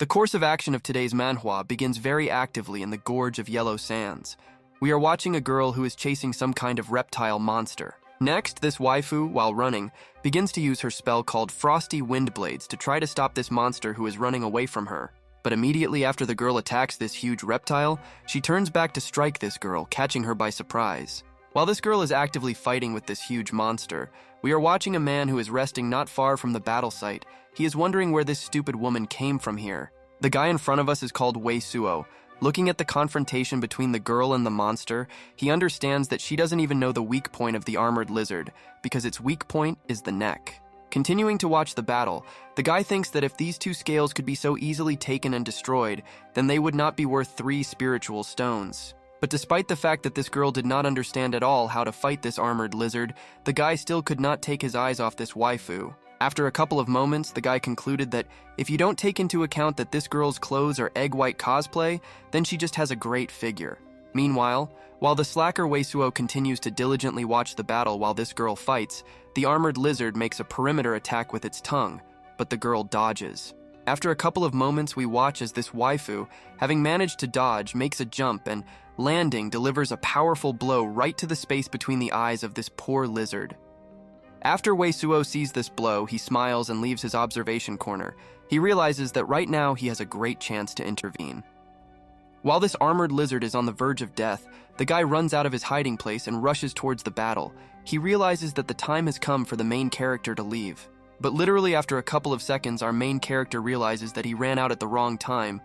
The course of action of today's manhwa begins very actively in the gorge of yellow sands. We are watching a girl who is chasing some kind of reptile monster. Next, this waifu, while running, begins to use her spell called Frosty Wind Blades to try to stop this monster who is running away from her. But immediately after the girl attacks this huge reptile, she turns back to strike this girl, catching her by surprise. While this girl is actively fighting with this huge monster, we are watching a man who is resting not far from the battle site. He is wondering where this stupid woman came from here. The guy in front of us is called Wei Suo. Looking at the confrontation between the girl and the monster, he understands that she doesn't even know the weak point of the armored lizard, because its weak point is the neck. Continuing to watch the battle, the guy thinks that if these two scales could be so easily taken and destroyed, then they would not be worth 3 spiritual stones. But despite the fact that this girl did not understand at all how to fight this armored lizard, the guy still could not take his eyes off this waifu. After a couple of moments, the guy concluded that if you don't take into account that this girl's clothes are egg white cosplay, then she just has a great figure. Meanwhile, while the slacker Weisuo continues to diligently watch the battle while this girl fights, the armored lizard makes a perimeter attack with its tongue, but the girl dodges. After a couple of moments, we watch as this waifu, having managed to dodge, makes a jump and, landing, delivers a powerful blow right to the space between the eyes of this poor lizard. After Weisuo sees this blow, he smiles and leaves his observation corner. He realizes that right now he has a great chance to intervene. While this armored lizard is on the verge of death, the guy runs out of his hiding place and rushes towards the battle. He realizes that the time has come for the main character to leave. But literally after a couple of seconds, our main character realizes that he ran out at the wrong time,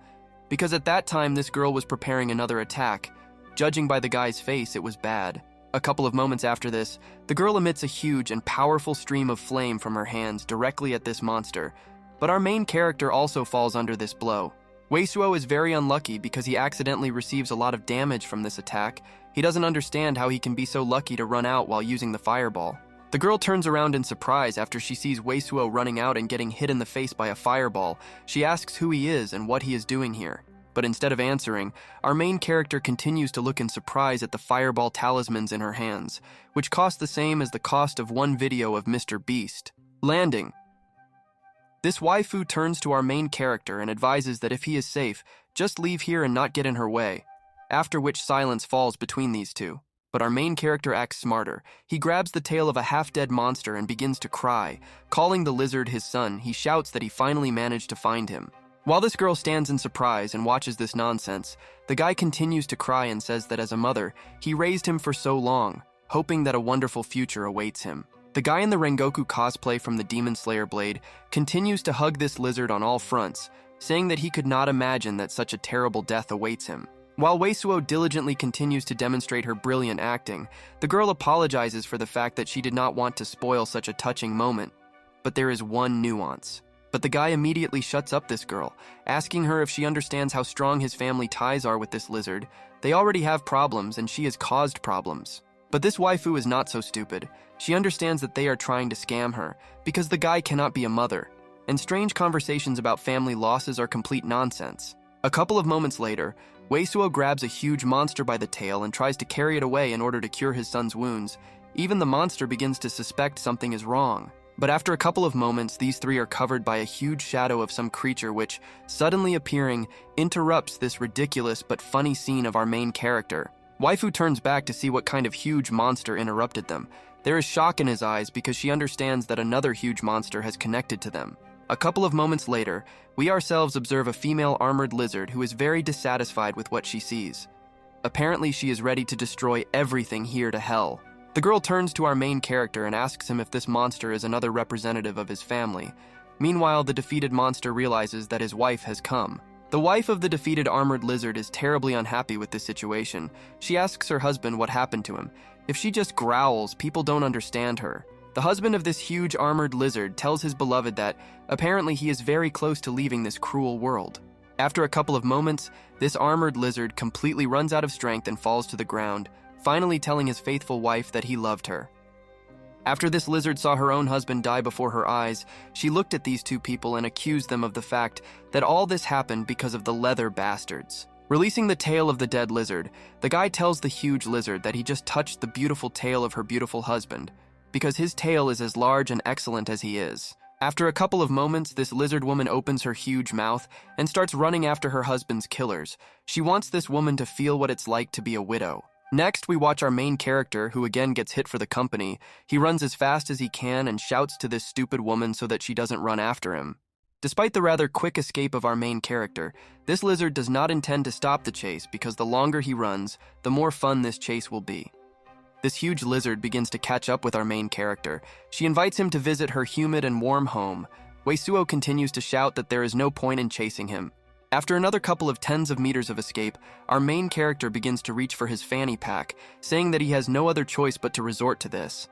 because at that time this girl was preparing another attack. Judging by the guy's face, it was bad. A couple of moments after this, the girl emits a huge and powerful stream of flame from her hands directly at this monster, but our main character also falls under this blow. Weisuo is very unlucky because he accidentally receives a lot of damage from this attack. He doesn't understand how he can be so lucky to run out while using the fireball. The girl turns around in surprise after she sees Weisuo running out and getting hit in the face by a fireball. She asks who he is and what he is doing here. But instead of answering, our main character continues to look in surprise at the fireball talismans in her hands, which cost the same as the cost of one video of Mr. Beast. Landing. This waifu turns to our main character and advises that if he is safe, just leave here and not get in her way, after which silence falls between these two. But our main character acts smarter. He grabs the tail of a half-dead monster and begins to cry. Calling the lizard his son, he shouts that he finally managed to find him. While this girl stands in surprise and watches this nonsense, the guy continues to cry and says that as a mother, he raised him for so long, hoping that a wonderful future awaits him. The guy in the Rengoku cosplay from the Demon Slayer blade continues to hug this lizard on all fronts, saying that he could not imagine that such a terrible death awaits him. While Weisuo diligently continues to demonstrate her brilliant acting, the girl apologizes for the fact that she did not want to spoil such a touching moment. But there is one nuance. But the guy immediately shuts up this girl, asking her if she understands how strong his family ties are with this lizard. They already have problems and she has caused problems. But this waifu is not so stupid. She understands that they are trying to scam her, because the guy cannot be a mother. And strange conversations about family losses are complete nonsense. A couple of moments later, Weisuo grabs a huge monster by the tail and tries to carry it away in order to cure his son's wounds. Even the monster begins to suspect something is wrong. But after a couple of moments, these three are covered by a huge shadow of some creature which, suddenly appearing, interrupts this ridiculous but funny scene of our main character. Waifu turns back to see what kind of huge monster interrupted them. There is shock in his eyes because she understands that another huge monster has connected to them. A couple of moments later, we ourselves observe a female armored lizard who is very dissatisfied with what she sees. Apparently, she is ready to destroy everything here to hell. The girl turns to our main character and asks him if this monster is another representative of his family. Meanwhile, the defeated monster realizes that his wife has come. The wife of the defeated armored lizard is terribly unhappy with this situation. She asks her husband what happened to him. If she just growls, people don't understand her. The husband of this huge armored lizard tells his beloved that apparently he is very close to leaving this cruel world. After a couple of moments, this armored lizard completely runs out of strength and falls to the ground, finally telling his faithful wife that he loved her. After this lizard saw her own husband die before her eyes, she looked at these two people and accused them of the fact that all this happened because of the leather bastards. Releasing the tail of the dead lizard, the guy tells the huge lizard that he just touched the beautiful tail of her beautiful husband, because his tail is as large and excellent as he is. After a couple of moments, this lizard woman opens her huge mouth and starts running after her husband's killers. She wants this woman to feel what it's like to be a widow. Next, we watch our main character, who again gets hit for the company. He runs as fast as he can and shouts to this stupid woman so that she doesn't run after him. Despite the rather quick escape of our main character, this lizard does not intend to stop the chase because the longer he runs, the more fun this chase will be. This huge lizard begins to catch up with our main character. She invites him to visit her humid and warm home. Weisuo continues to shout that there is no point in chasing him. After another couple of tens of meters of escape, our main character begins to reach for his fanny pack, saying that he has no other choice but to resort to this.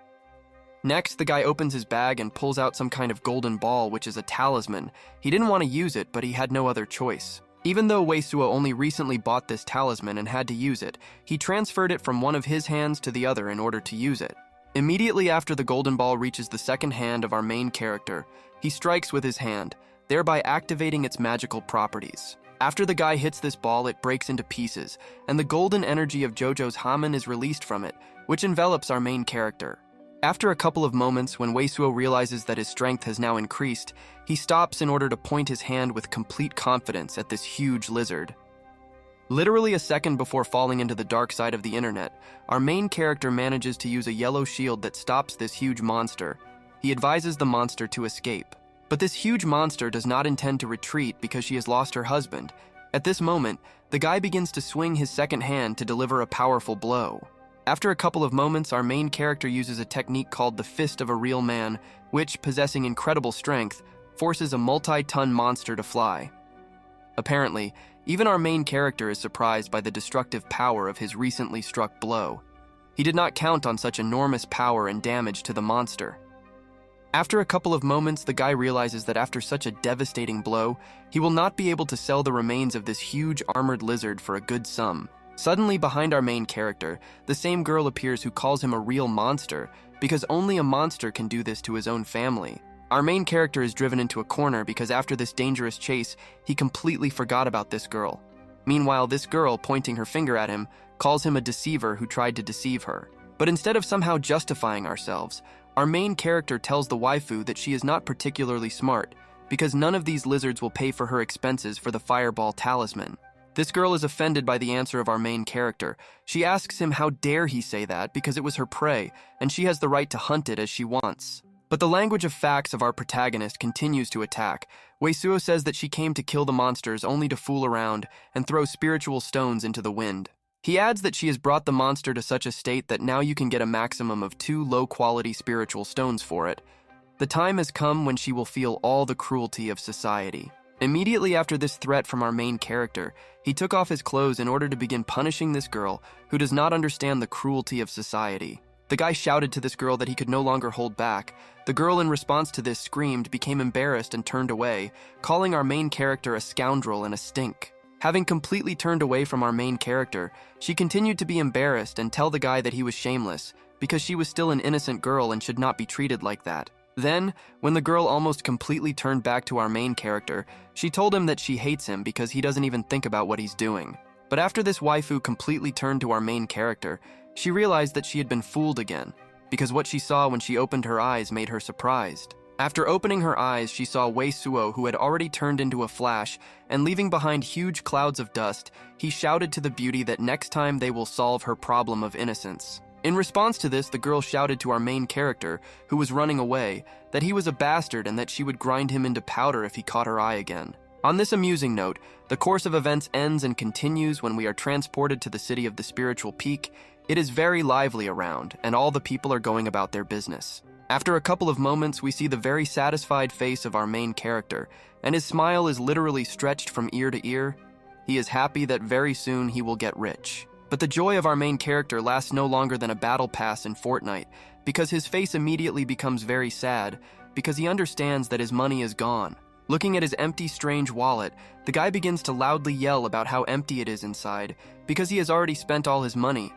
Next, the guy opens his bag and pulls out some kind of golden ball, which is a talisman. He didn't want to use it, but he had no other choice. Even though Weisuo only recently bought this talisman and had to use it, he transferred it from one of his hands to the other in order to use it. Immediately after the golden ball reaches the second hand of our main character, he strikes with his hand, thereby activating its magical properties. After the guy hits this ball, it breaks into pieces, and the golden energy of Jojo's Haman is released from it, which envelops our main character. After a couple of moments, when Weisuo realizes that his strength has now increased, he stops in order to point his hand with complete confidence at this huge lizard. Literally a second before falling into the dark side of the internet, our main character manages to use a yellow shield that stops this huge monster. He advises the monster to escape. But this huge monster does not intend to retreat because she has lost her husband. At this moment, the guy begins to swing his second hand to deliver a powerful blow. After a couple of moments, our main character uses a technique called the Fist of a Real Man, which, possessing incredible strength, forces a multi-ton monster to fly. Apparently, even our main character is surprised by the destructive power of his recently struck blow. He did not count on such enormous power and damage to the monster. After a couple of moments, the guy realizes that after such a devastating blow, he will not be able to sell the remains of this huge armored lizard for a good sum. Suddenly, behind our main character, the same girl appears who calls him a real monster, because only a monster can do this to his own family. Our main character is driven into a corner because after this dangerous chase, he completely forgot about this girl. Meanwhile, this girl, pointing her finger at him, calls him a deceiver who tried to deceive her. But instead of somehow justifying ourselves, our main character tells the waifu that she is not particularly smart, because none of these lizards will pay for her expenses for the fireball talisman. This girl is offended by the answer of our main character. She asks him how dare he say that because it was her prey, and she has the right to hunt it as she wants. But the language of facts of our protagonist continues to attack. Weisuo says that she came to kill the monsters only to fool around and throw spiritual stones into the wind. He adds that she has brought the monster to such a state that now you can get a maximum of 2 low-quality spiritual stones for it. The time has come when she will feel all the cruelty of society. Immediately after this threat from our main character, he took off his clothes in order to begin punishing this girl who does not understand the cruelty of society. The guy shouted to this girl that he could no longer hold back. The girl, in response to this, screamed, became embarrassed, and turned away, calling our main character a scoundrel and a stink. Having completely turned away from our main character, she continued to be embarrassed and tell the guy that he was shameless, because she was still an innocent girl and should not be treated like that. Then, when the girl almost completely turned back to our main character, she told him that she hates him because he doesn't even think about what he's doing. But after this waifu completely turned to our main character, she realized that she had been fooled again, because what she saw when she opened her eyes made her surprised. After opening her eyes, she saw Weisuo, who had already turned into a flash, and leaving behind huge clouds of dust, he shouted to the beauty that next time they will solve her problem of innocence. In response to this, the girl shouted to our main character, who was running away, that he was a bastard and that she would grind him into powder if he caught her eye again. On this amusing note, the course of events ends and continues when we are transported to the city of the spiritual peak. It is very lively around, and all the people are going about their business. After a couple of moments, we see the very satisfied face of our main character, and his smile is literally stretched from ear to ear. He is happy that very soon he will get rich. But the joy of our main character lasts no longer than a battle pass in Fortnite, because his face immediately becomes very sad, because he understands that his money is gone. Looking at his empty, strange wallet, the guy begins to loudly yell about how empty it is inside, because he has already spent all his money.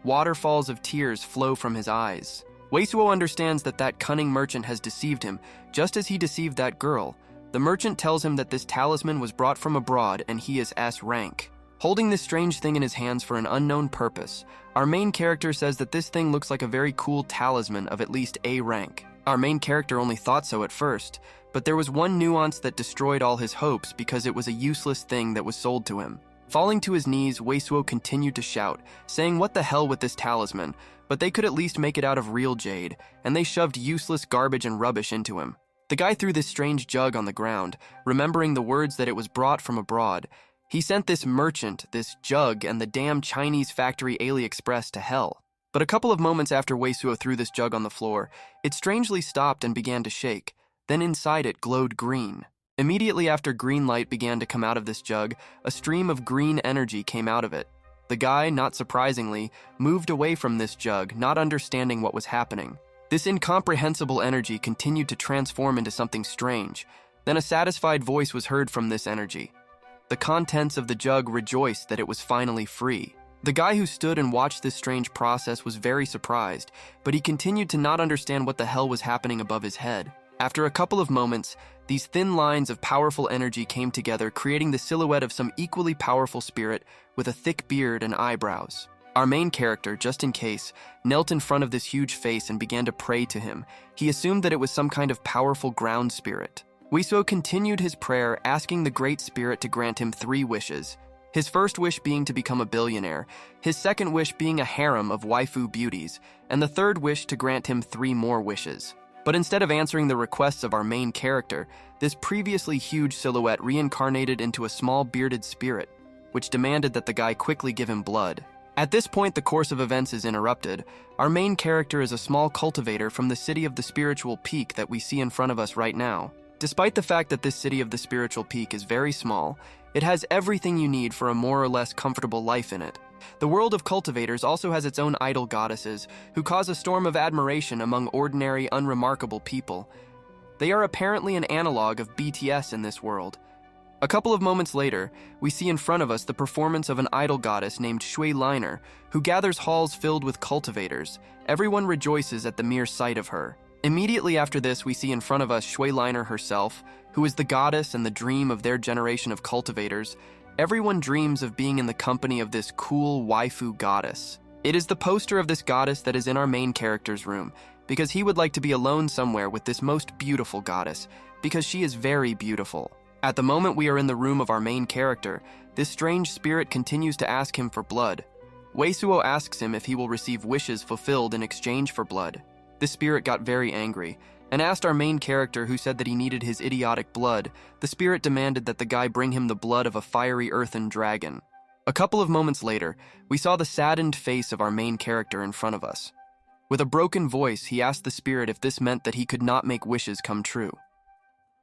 Waterfalls of tears flow from his eyes. Weisuo understands that that cunning merchant has deceived him, just as he deceived that girl. The merchant tells him that this talisman was brought from abroad and he is S rank. Holding this strange thing in his hands for an unknown purpose, our main character says that this thing looks like a very cool talisman of at least A rank. Our main character only thought so at first, But there was one nuance that destroyed all his hopes because it was a useless thing that was sold to him. Falling to his knees, Weisuo continued to shout, saying what the hell with this talisman, but they could at least make it out of real jade, and they shoved useless garbage and rubbish into him. The guy threw this strange jug on the ground, remembering the words that it was brought from abroad. He sent this merchant, this jug, and the damn Chinese factory AliExpress to hell. But a couple of moments after Weisuo threw this jug on the floor, it strangely stopped and began to shake. Then inside it glowed green. Immediately after green light began to come out of this jug, a stream of green energy came out of it. The guy, not surprisingly, moved away from this jug, not understanding what was happening. This incomprehensible energy continued to transform into something strange. Then a satisfied voice was heard from this energy. The contents of the jug rejoiced that it was finally free. The guy who stood and watched this strange process was very surprised, but he continued to not understand what the hell was happening above his head. After a couple of moments, these thin lines of powerful energy came together, creating the silhouette of some equally powerful spirit with a thick beard and eyebrows. Our main character, just in case, knelt in front of this huge face and began to pray to him. He assumed that it was some kind of powerful ground spirit. Weisuo continued his prayer, asking the Great Spirit to grant him 3 wishes. His first wish being to become a billionaire, his second wish being a harem of waifu beauties, and the third wish to grant him 3 more wishes. But instead of answering the requests of our main character, this previously huge silhouette reincarnated into a small bearded spirit, which demanded that the guy quickly give him blood. At this point, the course of events is interrupted. Our main character is a small cultivator from the city of the spiritual peak that we see in front of us right now. Despite the fact that this city of the spiritual peak is very small, it has everything you need for a more or less comfortable life in it. The world of cultivators also has its own idol goddesses, who cause a storm of admiration among ordinary, unremarkable people. They are apparently an analog of BTS in this world. A couple of moments later, we see in front of us the performance of an idol goddess named Shui Liner, who gathers halls filled with cultivators. Everyone rejoices at the mere sight of her. Immediately after this, we see in front of us Shui Liner herself, who is the goddess and the dream of their generation of cultivators. Everyone dreams of being in the company of this cool waifu goddess. It is the poster of this goddess that is in our main character's room, because he would like to be alone somewhere with this most beautiful goddess, because she is very beautiful. At the moment we are in the room of our main character, this strange spirit continues to ask him for blood. Weisuo asks him if he will receive wishes fulfilled in exchange for blood. The spirit got very angry and asked our main character, who said that he needed his idiotic blood. The spirit demanded that the guy bring him the blood of a fiery earthen dragon. A couple of moments later, we saw the saddened face of our main character in front of us. With a broken voice, he asked the spirit if this meant that he could not make wishes come true.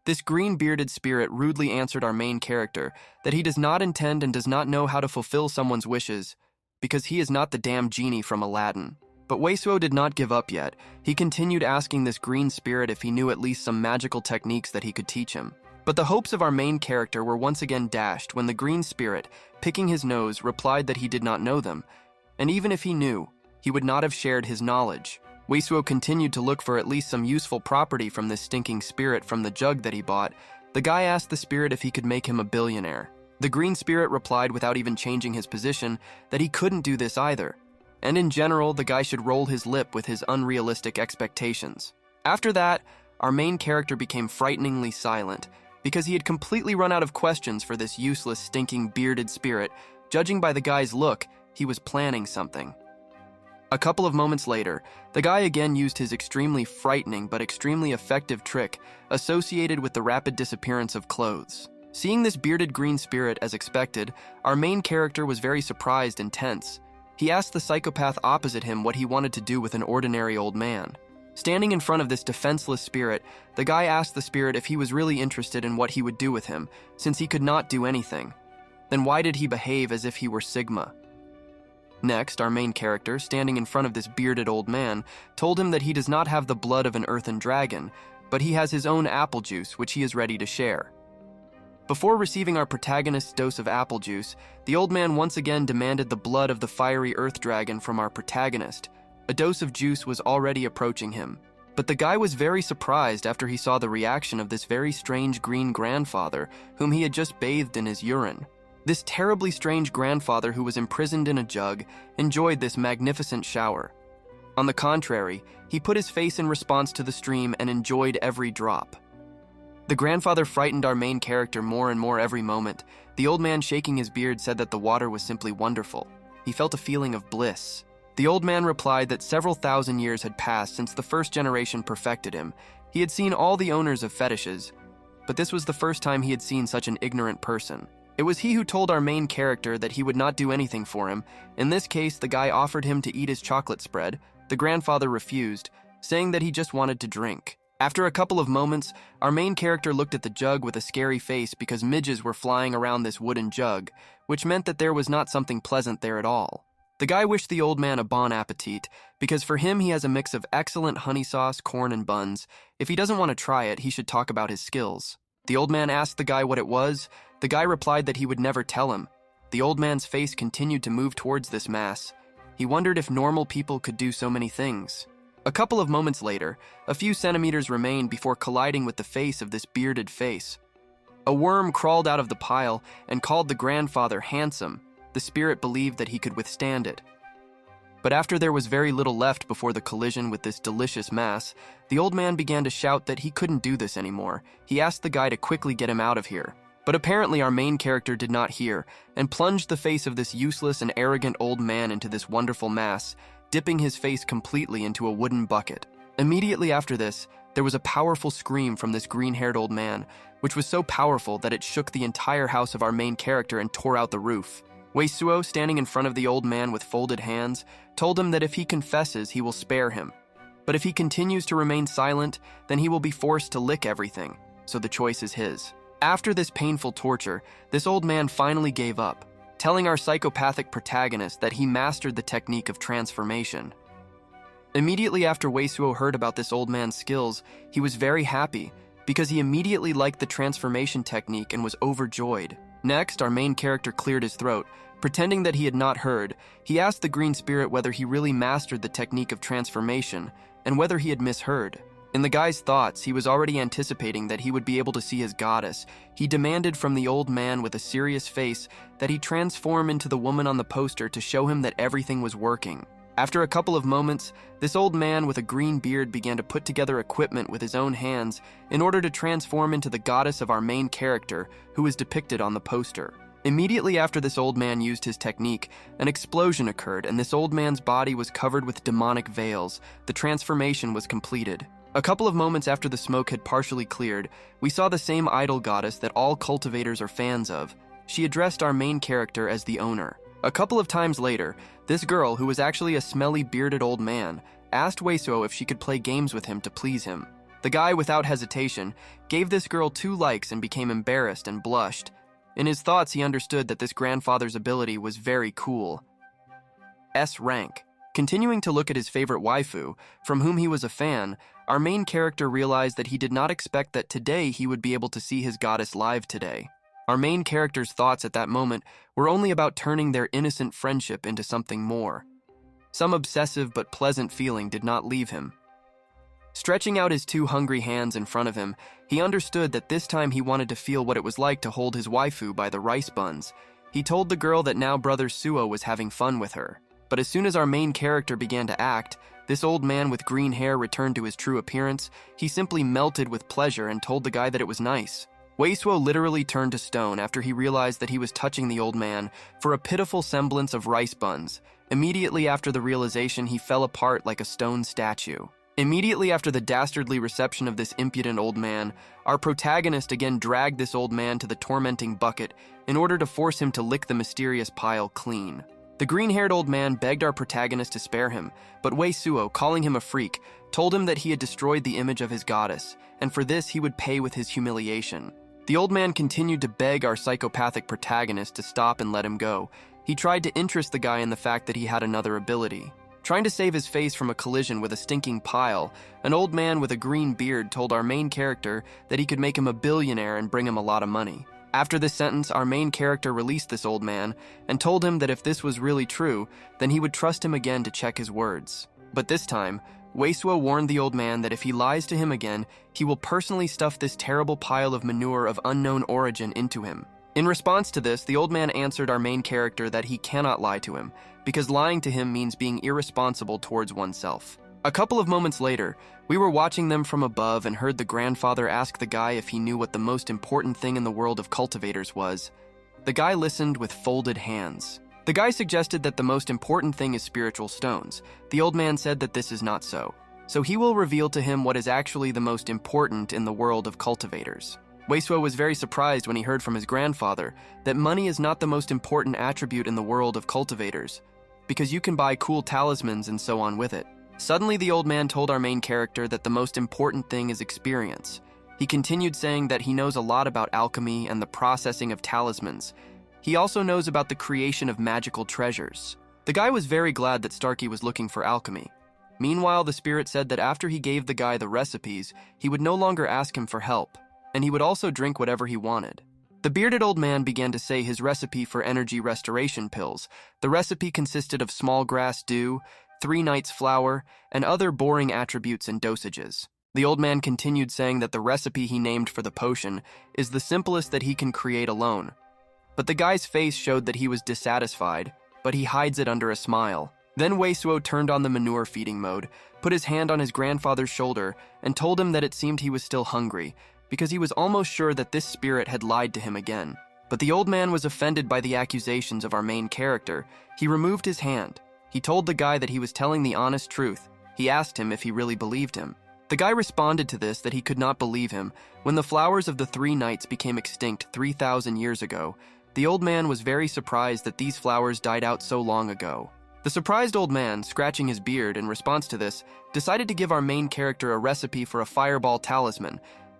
This green-bearded spirit rudely answered our main character that he does not intend and does not know how to fulfill someone's wishes because he is not the damn genie from Aladdin. But Weisuo did not give up yet. He continued asking this green spirit if he knew at least some magical techniques that he could teach him. But the hopes of our main character were once again dashed when the green spirit, picking his nose, replied that he did not know them, and even if he knew, he would not have shared his knowledge. Weisuo continued to look for at least some useful property from this stinking spirit from the jug that he bought. The guy asked the spirit if he could make him a billionaire. The green spirit replied without even changing his position that he couldn't do this either. And in general, the guy should roll his lip with his unrealistic expectations. After that, our main character became frighteningly silent because he had completely run out of questions for this useless, stinking, bearded spirit. Judging by the guy's look, he was planning something. A couple of moments later, the guy again used his extremely frightening but extremely effective trick associated with the rapid disappearance of clothes. Seeing this bearded green spirit as expected, our main character was very surprised and tense. He asked the psychopath opposite him what he wanted to do with an ordinary old man. Standing in front of this defenseless spirit, the guy asked the spirit if he was really interested in what he would do with him, since he could not do anything. Then why did he behave as if he were Sigma? Next, our main character, standing in front of this bearded old man, told him that he does not have the blood of an earthen dragon, but he has his own apple juice, which he is ready to share. Before receiving our protagonist's dose of apple juice, the old man once again demanded the blood of the fiery earth dragon from our protagonist. A dose of juice was already approaching him, but the guy was very surprised after he saw the reaction of this very strange green grandfather, whom he had just bathed in his urine. This terribly strange grandfather who was imprisoned in a jug enjoyed this magnificent shower. On the contrary, he put his face in response to the stream and enjoyed every drop. The grandfather frightened our main character more and more every moment. The old man, shaking his beard, said that the water was simply wonderful. He felt a feeling of bliss. The old man replied that several thousand years had passed since the first generation perfected him. He had seen all the owners of fetishes, but this was the first time he had seen such an ignorant person. It was he who told our main character that he would not do anything for him. In this case, the guy offered him to eat his chocolate spread. The grandfather refused, saying that he just wanted to drink. After a couple of moments, our main character looked at the jug with a scary face because midges were flying around this wooden jug, which meant that there was not something pleasant there at all. The guy wished the old man a bon appetit, because for him he has a mix of excellent honey sauce, corn, and buns. If he doesn't want to try it, he should talk about his skills. The old man asked the guy what it was. The guy replied that he would never tell him. The old man's face continued to move towards this mass. He wondered if normal people could do so many things. A couple of moments later, a few centimeters remained before colliding with the face of this bearded face. A worm crawled out of the pile and called the grandfather handsome. The spirit believed that he could withstand it. But after there was very little left before the collision with this delicious mass, the old man began to shout that he couldn't do this anymore. He asked the guy to quickly get him out of here. But apparently our main character did not hear, and plunged the face of this useless and arrogant old man into this wonderful mass, dipping his face completely into a wooden bucket. Immediately after this, there was a powerful scream from this green-haired old man, which was so powerful that it shook the entire house of our main character and tore out the roof. Weisuo, standing in front of the old man with folded hands, told him that if he confesses, he will spare him. But if he continues to remain silent, then he will be forced to lick everything, so the choice is his. After this painful torture, this old man finally gave up, telling our psychopathic protagonist that he mastered the technique of transformation. Immediately after Weisuo heard about this old man's skills, he was very happy, because he immediately liked the transformation technique and was overjoyed. Next, our main character cleared his throat. Pretending that he had not heard, he asked the green spirit whether he really mastered the technique of transformation, and whether he had misheard. In the guy's thoughts, he was already anticipating that he would be able to see his goddess. He demanded from the old man with a serious face that he transform into the woman on the poster to show him that everything was working. After a couple of moments, this old man with a green beard began to put together equipment with his own hands in order to transform into the goddess of our main character, who is depicted on the poster. Immediately after this old man used his technique, an explosion occurred and this old man's body was covered with demonic veils. The transformation was completed. A couple of moments after the smoke had partially cleared, we saw the same idol goddess that all cultivators are fans of. She addressed our main character as the owner. A couple of times later, this girl, who was actually a smelly, bearded old man, asked Weisuo if she could play games with him to please him. The guy, without hesitation, gave this girl 2 likes and became embarrassed and blushed. In his thoughts, he understood that this grandfather's ability was very cool. S rank. Continuing to look at his favorite waifu, from whom he was a fan, our main character realized that he did not expect that today he would be able to see his goddess live today. Our main character's thoughts at that moment were only about turning their innocent friendship into something more. Some obsessive but pleasant feeling did not leave him. Stretching out his 2 hungry hands in front of him, he understood that this time he wanted to feel what it was like to hold his waifu by the rice buns. He told the girl that now brother Suo was having fun with her. But as soon as our main character began to act, this old man with green hair returned to his true appearance. He simply melted with pleasure and told the guy that it was nice. Weisuo literally turned to stone after he realized that he was touching the old man for a pitiful semblance of rice buns. Immediately after the realization, he fell apart like a stone statue. Immediately after the dastardly reception of this impudent old man, our protagonist again dragged this old man to the tormenting bucket in order to force him to lick the mysterious pile clean. The green-haired old man begged our protagonist to spare him, but Weisuo, calling him a freak, told him that he had destroyed the image of his goddess, and for this he would pay with his humiliation. The old man continued to beg our psychopathic protagonist to stop and let him go. He tried to interest the guy in the fact that he had another ability. Trying to save his face from a collision with a stinking pile, an old man with a green beard told our main character that he could make him a billionaire and bring him a lot of money. After this sentence, our main character released this old man and told him that if this was really true, then he would trust him again to check his words. But this time, Weisuo warned the old man that if he lies to him again, he will personally stuff this terrible pile of manure of unknown origin into him. In response to this, the old man answered our main character that he cannot lie to him, because lying to him means being irresponsible towards oneself. A couple of moments later, we were watching them from above and heard the grandfather ask the guy if he knew what the most important thing in the world of cultivators was. The guy listened with folded hands. The guy suggested that the most important thing is spiritual stones. The old man said that this is not so. So he will reveal to him what is actually the most important in the world of cultivators. Weisuo was very surprised when he heard from his grandfather that money is not the most important attribute in the world of cultivators, because you can buy cool talismans and so on with it. Suddenly, the old man told our main character that the most important thing is experience. He continued saying that he knows a lot about alchemy and the processing of talismans. He also knows about the creation of magical treasures. The guy was very glad that Starkey was looking for alchemy. Meanwhile, the spirit said that after he gave the guy the recipes, he would no longer ask him for help, and he would also drink whatever he wanted. The bearded old man began to say his recipe for energy restoration pills. The recipe consisted of small grass dew, 3 nights flour, and other boring attributes and dosages. The old man continued saying that the recipe he named for the potion is the simplest that he can create alone. But the guy's face showed that he was dissatisfied, but he hides it under a smile. Then Weisuo turned on the manure feeding mode, put his hand on his grandfather's shoulder, and told him that it seemed he was still hungry, because he was almost sure that this spirit had lied to him again. But the old man was offended by the accusations of our main character. He removed his hand. He told the guy that he was telling the honest truth. He asked him if he really believed him. The guy responded to this that he could not believe him. When the flowers of the 3 nights became extinct 3,000 years ago, the old man was very surprised that these flowers died out so long ago. The surprised old man, scratching his beard in response to this, decided to give our main character a recipe for a fireball talisman.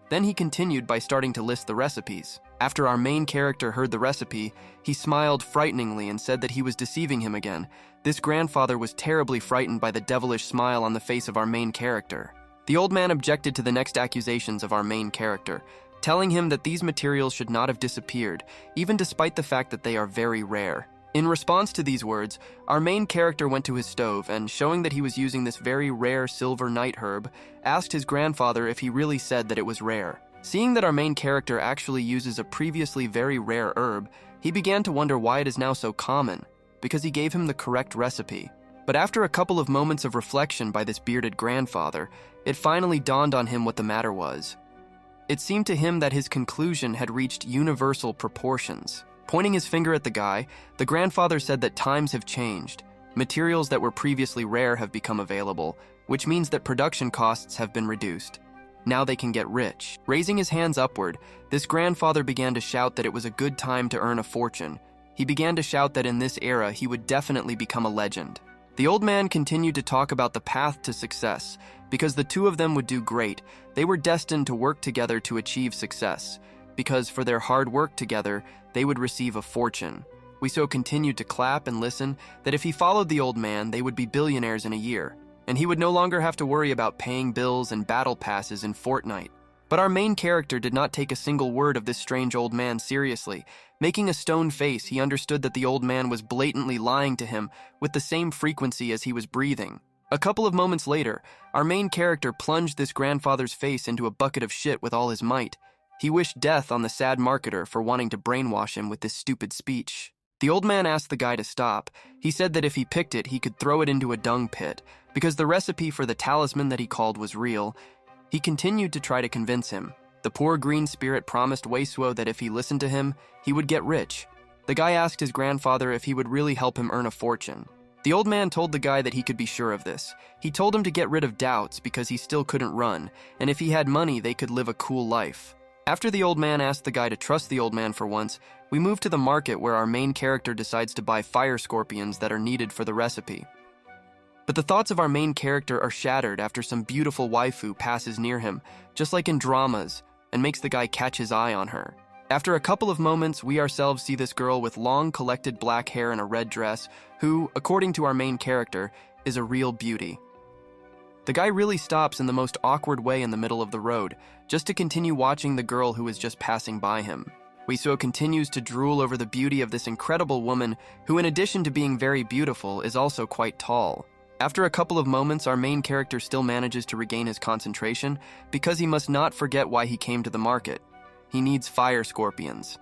Then he continued by starting to list the recipes. After our main character heard the recipe, he smiled frighteningly and said that he was deceiving him again. This grandfather was terribly frightened by the devilish smile on the face of our main character. The old man objected to the next accusations of our main character, telling him that these materials should not have disappeared, even despite the fact that they are very rare. In response to these words, our main character went to his stove and, showing that he was using this very rare silver night herb, asked his grandfather if he really said that it was rare. Seeing that our main character actually uses a previously very rare herb, he began to wonder why it is now so common, because he gave him the correct recipe. But after a couple of moments of reflection by this bearded grandfather, it finally dawned on him what the matter was. It seemed to him that his conclusion had reached universal proportions. Pointing his finger at the guy, the grandfather said that times have changed. Materials that were previously rare have become available, which means that production costs have been reduced. Now they can get rich. Raising his hands upward, this grandfather began to shout that it was a good time to earn a fortune. He began to shout that in this era he would definitely become a legend. The old man continued to talk about the path to success. Because the two of them would do great, they were destined to work together to achieve success. Because for their hard work together, they would receive a fortune. Weisuo continued to clap and listen that if he followed the old man, they would be billionaires in a year, and he would no longer have to worry about paying bills and battle passes in Fortnite. But our main character did not take a single word of this strange old man seriously. Making a stone face, he understood that the old man was blatantly lying to him with the same frequency as he was breathing. A couple of moments later, our main character plunged this grandfather's face into a bucket of shit with all his might. He wished death on the sad marketer for wanting to brainwash him with this stupid speech. The old man asked the guy to stop. He said that if he picked it, he could throw it into a dung pit, because the recipe for the talisman that he called was real. He continued to try to convince him. The poor green spirit promised Weisuo that if he listened to him, he would get rich. The guy asked his grandfather if he would really help him earn a fortune. The old man told the guy that he could be sure of this. He told him to get rid of doubts because he still couldn't run, and if he had money, they could live a cool life. After the old man asked the guy to trust the old man for once, we move to the market where our main character decides to buy fire scorpions that are needed for the recipe. But the thoughts of our main character are shattered after some beautiful waifu passes near him, just like in dramas, and makes the guy catch his eye on her. After a couple of moments, we ourselves see this girl with long collected black hair and a red dress, who, according to our main character, is a real beauty. The guy really stops in the most awkward way in the middle of the road, just to continue watching the girl who is just passing by him. Weisuo continues to drool over the beauty of this incredible woman, who in addition to being very beautiful, is also quite tall. After a couple of moments, our main character still manages to regain his concentration, because he must not forget why he came to the market. He needs fire scorpions.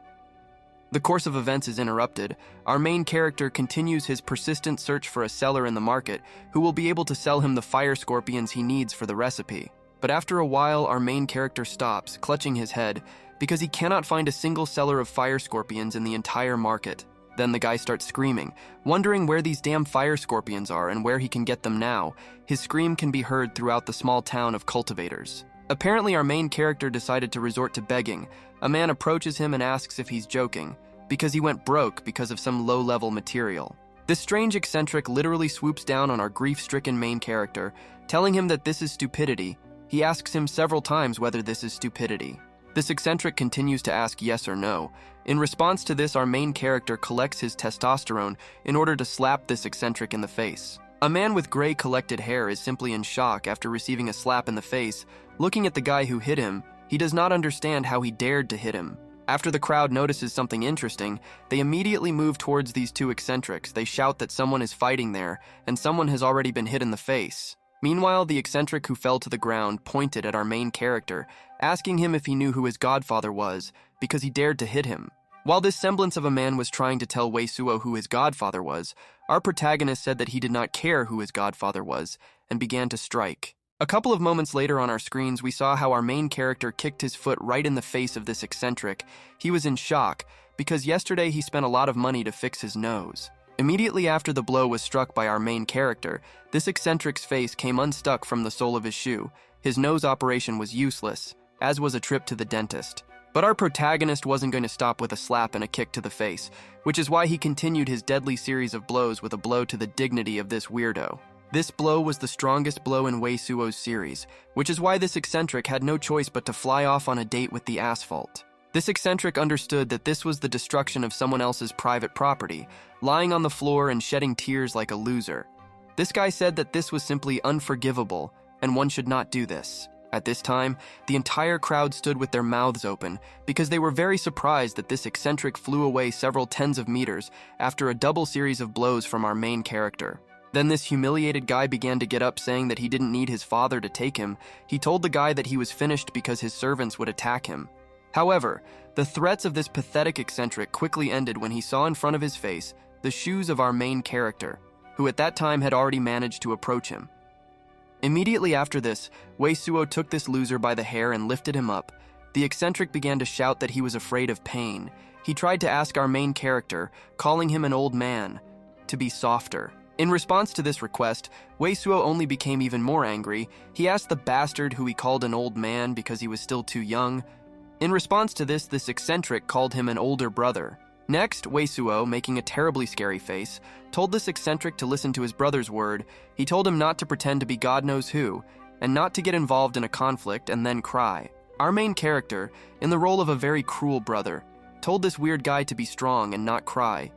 The course of events is interrupted. Our main character continues his persistent search for a seller in the market who will be able to sell him the fire scorpions he needs for the recipe. But after a while, our main character stops, clutching his head, because he cannot find a single seller of fire scorpions in the entire market. Then the guy starts screaming, wondering where these damn fire scorpions are and where he can get them now. His scream can be heard throughout the small town of cultivators. Apparently, our main character decided to resort to begging. A man approaches him and asks if he's joking, because he went broke because of some low-level material. This strange eccentric literally swoops down on our grief-stricken main character, telling him that this is stupidity. He asks him several times whether this is stupidity. This eccentric continues to ask yes or no. In response to this, our main character collects his testosterone in order to slap this eccentric in the face. A man with gray collected hair is simply in shock after receiving a slap in the face. Looking at the guy who hit him, he does not understand how he dared to hit him. After the crowd notices something interesting, they immediately move towards these two eccentrics. They shout that someone is fighting there, and someone has already been hit in the face. Meanwhile, the eccentric who fell to the ground pointed at our main character, asking him if he knew who his godfather was, because he dared to hit him. While this semblance of a man was trying to tell Weisuo who his godfather was, our protagonist said that he did not care who his godfather was, and began to strike. A couple of moments later on our screens, we saw how our main character kicked his foot right in the face of this eccentric. He was in shock, because yesterday he spent a lot of money to fix his nose. Immediately after the blow was struck by our main character, this eccentric's face came unstuck from the sole of his shoe. His nose operation was useless, as was a trip to the dentist. But our protagonist wasn't going to stop with a slap and a kick to the face, which is why he continued his deadly series of blows with a blow to the dignity of this weirdo. This blow was the strongest blow in Weisuo's series, which is why this eccentric had no choice but to fly off on a date with the asphalt. This eccentric understood that this was the destruction of someone else's private property, lying on the floor and shedding tears like a loser. This guy said that this was simply unforgivable, and one should not do this. At this time, the entire crowd stood with their mouths open because they were very surprised that this eccentric flew away several tens of meters after a double series of blows from our main character. Then this humiliated guy began to get up, saying that he didn't need his father to take him. He told the guy that he was finished because his servants would attack him. However, the threats of this pathetic eccentric quickly ended when he saw in front of his face the shoes of our main character, who at that time had already managed to approach him. Immediately after this, Weisuo took this loser by the hair and lifted him up. The eccentric began to shout that he was afraid of pain. He tried to ask our main character, calling him an old man, to be softer. In response to this request, Weisuo only became even more angry. He asked the bastard who he called an old man because he was still too young. In response to this eccentric called him an older brother. Next, Weisuo, making a terribly scary face, told this eccentric to listen to his brother's word. He told him not to pretend to be God knows who, and not to get involved in a conflict and then cry. Our main character, in the role of a very cruel brother, told this weird guy to be strong and not cry.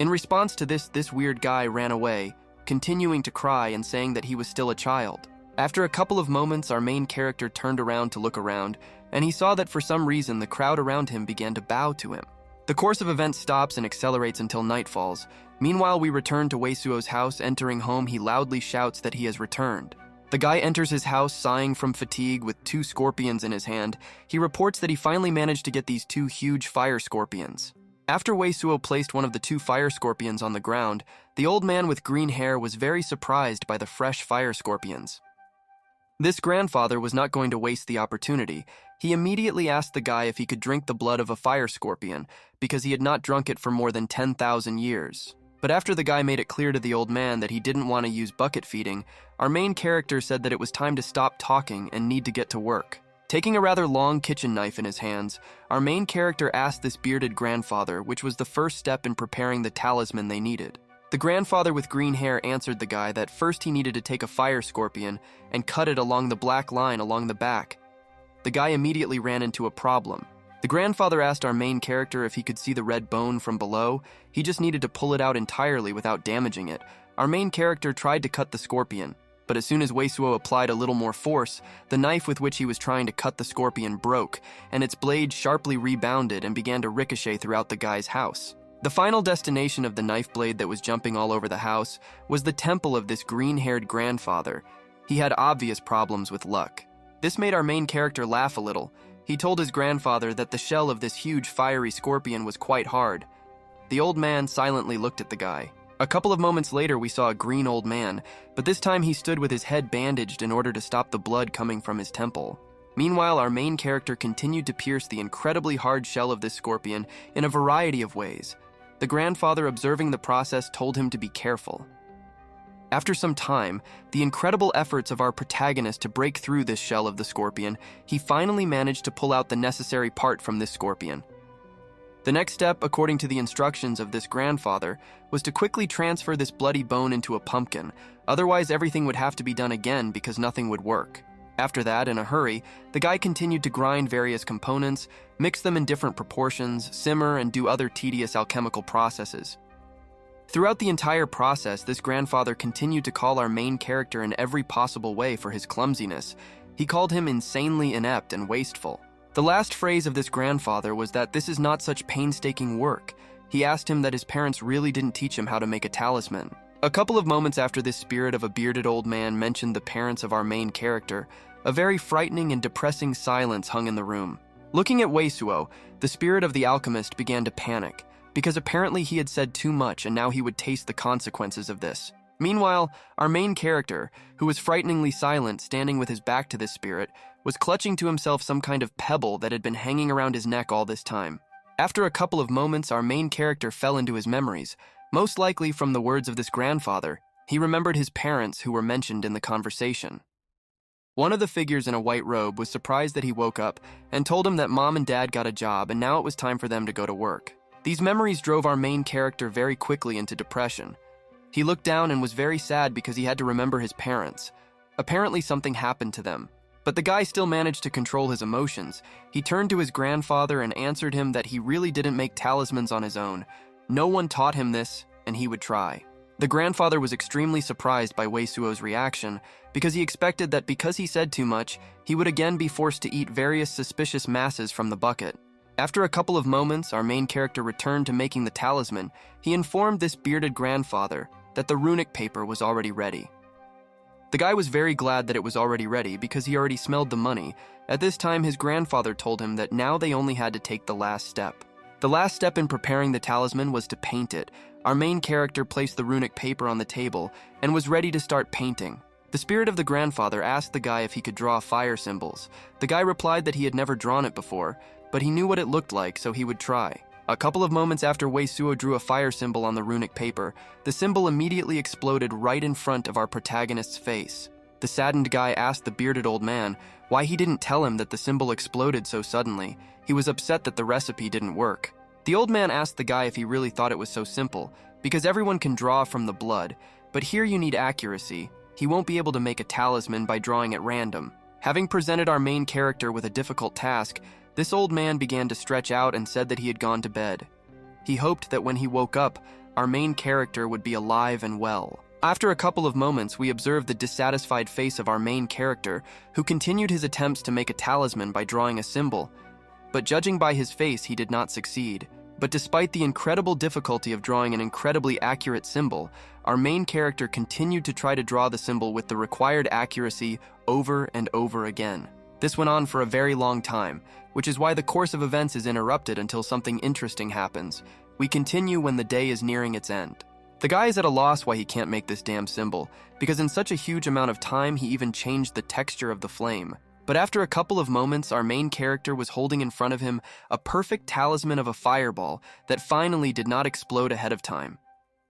In response to this weird guy ran away, continuing to cry and saying that he was still a child. After a couple of moments, our main character turned around to look around, and he saw that for some reason the crowd around him began to bow to him. The course of events stops and accelerates until night falls. Meanwhile, we return to Weisuo's house. Entering home, he loudly shouts that he has returned. The guy enters his house sighing from fatigue with 2 scorpions in his hand. He reports that he finally managed to get these 2 huge fire scorpions. After Weisuo placed one of the 2 fire scorpions on the ground, the old man with green hair was very surprised by the fresh fire scorpions. This grandfather was not going to waste the opportunity. He immediately asked the guy if he could drink the blood of a fire scorpion, because he had not drunk it for more than 10,000 years. But after the guy made it clear to the old man that he didn't want to use bucket feeding, our main character said that it was time to stop talking and need to get to work. Taking a rather long kitchen knife in his hands, our main character asked this bearded grandfather, which was the first step in preparing the talisman they needed. The grandfather with green hair answered the guy that first he needed to take a fire scorpion and cut it along the black line along the back. The guy immediately ran into a problem. The grandfather asked our main character if he could see the red bone from below. He just needed to pull it out entirely without damaging it. Our main character tried to cut the scorpion, but as soon as Weisuo applied a little more force, the knife with which he was trying to cut the scorpion broke, and its blade sharply rebounded and began to ricochet throughout the guy's house. The final destination of the knife blade that was jumping all over the house was the temple of this green-haired grandfather. He had obvious problems with luck. This made our main character laugh a little. He told his grandfather that the shell of this huge fiery scorpion was quite hard. The old man silently looked at the guy. A couple of moments later, we saw a green old man, but this time he stood with his head bandaged in order to stop the blood coming from his temple. Meanwhile, our main character continued to pierce the incredibly hard shell of this scorpion in a variety of ways. The grandfather, observing the process, told him to be careful. After some time, the incredible efforts of our protagonist to break through this shell of the scorpion, he finally managed to pull out the necessary part from this scorpion. The next step, according to the instructions of this grandfather, was to quickly transfer this bloody bone into a pumpkin, otherwise everything would have to be done again because nothing would work. After that, in a hurry, the guy continued to grind various components, mix them in different proportions, simmer, and do other tedious alchemical processes. Throughout the entire process, this grandfather continued to call our main character in every possible way for his clumsiness. He called him insanely inept and wasteful. The last phrase of this grandfather was that this is not such painstaking work. He asked him that his parents really didn't teach him how to make a talisman. A couple of moments after this spirit of a bearded old man mentioned the parents of our main character, a very frightening and depressing silence hung in the room. Looking at Weisuo, the spirit of the alchemist began to panic, because apparently he had said too much and now he would taste the consequences of this. Meanwhile, our main character, who was frighteningly silent, standing with his back to this spirit, was clutching to himself some kind of pebble that had been hanging around his neck all this time. After a couple of moments, our main character fell into his memories, most likely from the words of this grandfather. He remembered his parents who were mentioned in the conversation. One of the figures in a white robe was surprised that he woke up and told him that mom and dad got a job and now it was time for them to go to work. These memories drove our main character very quickly into depression. He looked down and was very sad because he had to remember his parents. Apparently something happened to them. But the guy still managed to control his emotions. He turned to his grandfather and answered him that he really didn't make talismans on his own. No one taught him this, and he would try. The grandfather was extremely surprised by Weisuo's reaction because he expected that because he said too much, he would again be forced to eat various suspicious masses from the bucket. After a couple of moments, our main character returned to making the talisman. He informed this bearded grandfather that the runic paper was already ready. The guy was very glad that it was already ready because he already smelled the money. At this time, his grandfather told him that now they only had to take the last step. The last step in preparing the talisman was to paint it. Our main character placed the runic paper on the table and was ready to start painting. The spirit of the grandfather asked the guy if he could draw fire symbols. The guy replied that he had never drawn it before, but he knew what it looked like, so he would try. A couple of moments after Weisuo drew a fire symbol on the runic paper, the symbol immediately exploded right in front of our protagonist's face. The saddened guy asked the bearded old man why he didn't tell him that the symbol exploded so suddenly. He was upset that the recipe didn't work. The old man asked the guy if he really thought it was so simple, because everyone can draw from the blood, but here you need accuracy. He won't be able to make a talisman by drawing at random. Having presented our main character with a difficult task, this old man began to stretch out and said that he had gone to bed. He hoped that when he woke up, our main character would be alive and well. After a couple of moments, we observed the dissatisfied face of our main character, who continued his attempts to make a talisman by drawing a symbol. But judging by his face, he did not succeed. But despite the incredible difficulty of drawing an incredibly accurate symbol, our main character continued to try to draw the symbol with the required accuracy over and over again. This went on for a very long time, which is why the course of events is interrupted until something interesting happens. We continue when the day is nearing its end. The guy is at a loss why he can't make this damn symbol, because in such a huge amount of time he even changed the texture of the flame. But after a couple of moments, our main character was holding in front of him a perfect talisman of a fireball that finally did not explode ahead of time.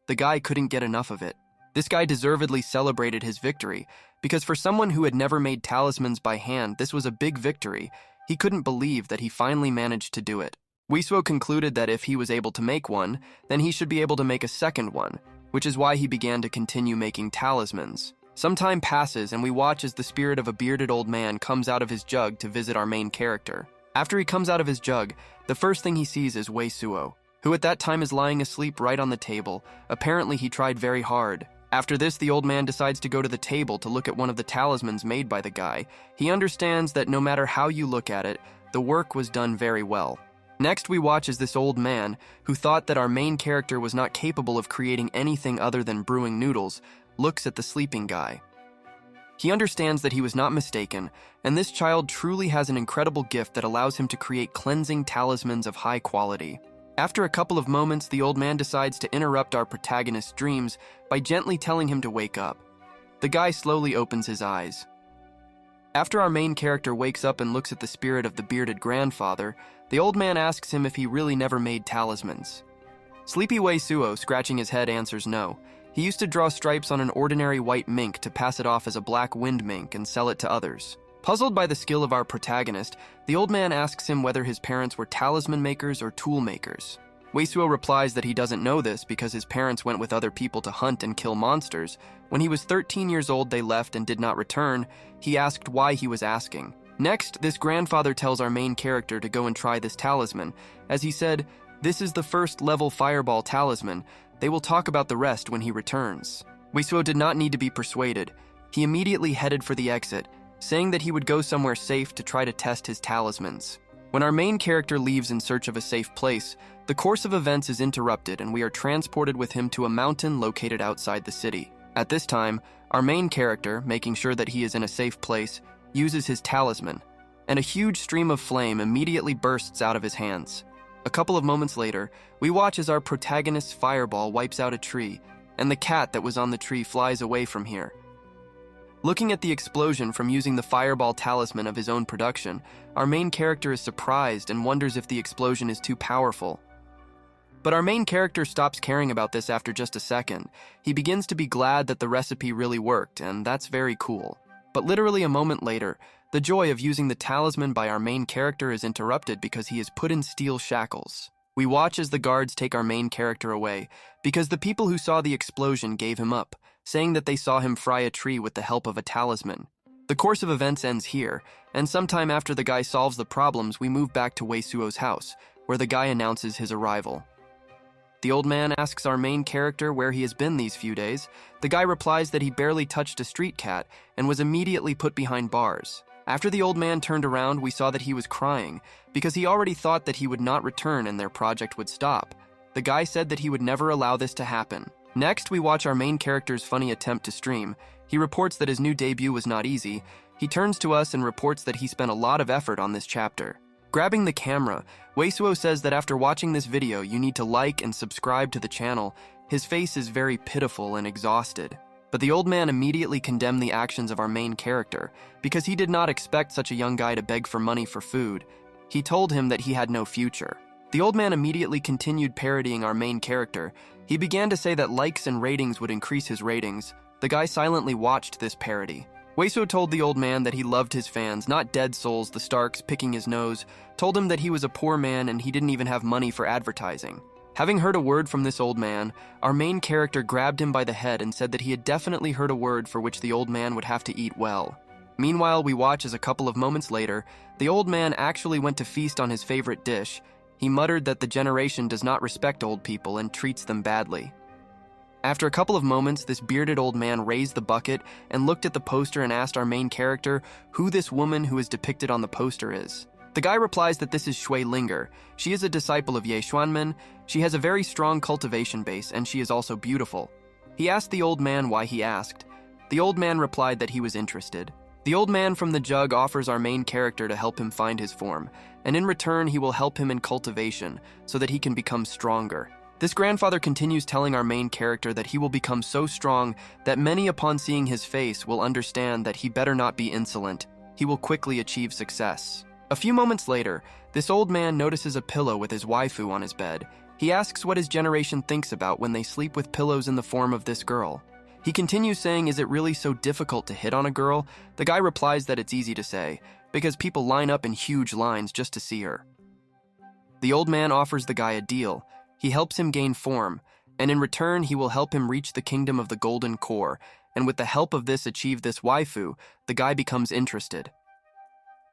The guy couldn't get enough of it. This guy deservedly celebrated his victory, because for someone who had never made talismans by hand, this was a big victory. He couldn't believe that he finally managed to do it. Weisuo concluded that if he was able to make one, then he should be able to make a second one, which is why he began to continue making talismans. Some time passes and we watch as the spirit of a bearded old man comes out of his jug to visit our main character. After he comes out of his jug, the first thing he sees is Weisuo, who at that time is lying asleep right on the table. Apparently he tried very hard. After this, the old man decides to go to the table to look at one of the talismans made by the guy. He understands that no matter how you look at it, the work was done very well. Next, we watch as this old man, who thought that our main character was not capable of creating anything other than brewing noodles, looks at the sleeping guy. He understands that he was not mistaken, and this child truly has an incredible gift that allows him to create cleansing talismans of high quality. After a couple of moments, the old man decides to interrupt our protagonist's dreams by gently telling him to wake up. The guy slowly opens his eyes. After our main character wakes up and looks at the spirit of the bearded grandfather, the old man asks him if he really never made talismans. Sleepy Weisuo, scratching his head, answers no. He used to draw stripes on an ordinary white mink to pass it off as a black wind mink and sell it to others. Puzzled by the skill of our protagonist, the old man asks him whether his parents were talisman makers or tool makers. Weisuo replies that he doesn't know this because his parents went with other people to hunt and kill monsters. When he was 13 years old, they left and did not return. He asked why he was asking. Next, this grandfather tells our main character to go and try this talisman. As he said, "This is the first level fireball talisman. They will talk about the rest when he returns." Weisuo did not need to be persuaded. He immediately headed for the exit, saying that he would go somewhere safe to try to test his talismans. When our main character leaves in search of a safe place, the course of events is interrupted and we are transported with him to a mountain located outside the city. At this time, our main character, making sure that he is in a safe place, uses his talisman, and a huge stream of flame immediately bursts out of his hands. A couple of moments later, we watch as our protagonist's fireball wipes out a tree, and the cat that was on the tree flies away from here. Looking at the explosion from using the fireball talisman of his own production, our main character is surprised and wonders if the explosion is too powerful. But our main character stops caring about this after just a second. He begins to be glad that the recipe really worked, and that's very cool. But literally a moment later, the joy of using the talisman by our main character is interrupted because he is put in steel shackles. We watch as the guards take our main character away, because the people who saw the explosion gave him up, saying that they saw him fry a tree with the help of a talisman. The course of events ends here, and sometime after the guy solves the problems, we move back to Weisuo's house, where the guy announces his arrival. The old man asks our main character where he has been these few days. The guy replies that he barely touched a street cat and was immediately put behind bars. After the old man turned around, we saw that he was crying because he already thought that he would not return and their project would stop. The guy said that he would never allow this to happen. Next, we watch our main character's funny attempt to stream. He reports that his new debut was not easy. He turns to us and reports that he spent a lot of effort on this chapter. Grabbing the camera, Weisuo says that after watching this video, you need to like and subscribe to the channel. His face is very pitiful and exhausted. But the old man immediately condemned the actions of our main character because he did not expect such a young guy to beg for money for food. He told him that he had no future. The old man immediately continued parodying our main character. He began to say that likes and ratings would increase his ratings. The guy silently watched this parody. Weisuo told the old man that he loved his fans, not dead souls, the Starks, picking his nose, told him that he was a poor man and he didn't even have money for advertising. Having heard a word from this old man, our main character grabbed him by the head and said that he had definitely heard a word for which the old man would have to eat well. Meanwhile, we watch as a couple of moments later, the old man actually went to feast on his favorite dish. He muttered that the generation does not respect old people and treats them badly. After a couple of moments, this bearded old man raised the bucket and looked at the poster and asked our main character who this woman who is depicted on the poster is. The guy replies that this is Shui Linger. She is a disciple of Ye Xuanmen. She has a very strong cultivation base and she is also beautiful. He asked the old man why he asked. The old man replied that he was interested. The old man from the jug offers our main character to help him find his form, and in return he will help him in cultivation so that he can become stronger. This grandfather continues telling our main character that he will become so strong that many upon seeing his face will understand that he better not be insolent. He will quickly achieve success. A few moments later, this old man notices a pillow with his waifu on his bed. He asks what his generation thinks about when they sleep with pillows in the form of this girl. He continues saying, is it really so difficult to hit on a girl? The guy replies that it's easy to say, because people line up in huge lines just to see her. The old man offers the guy a deal. He helps him gain form, and in return he will help him reach the kingdom of the Golden Core, and with the help of this achieve this waifu, the guy becomes interested.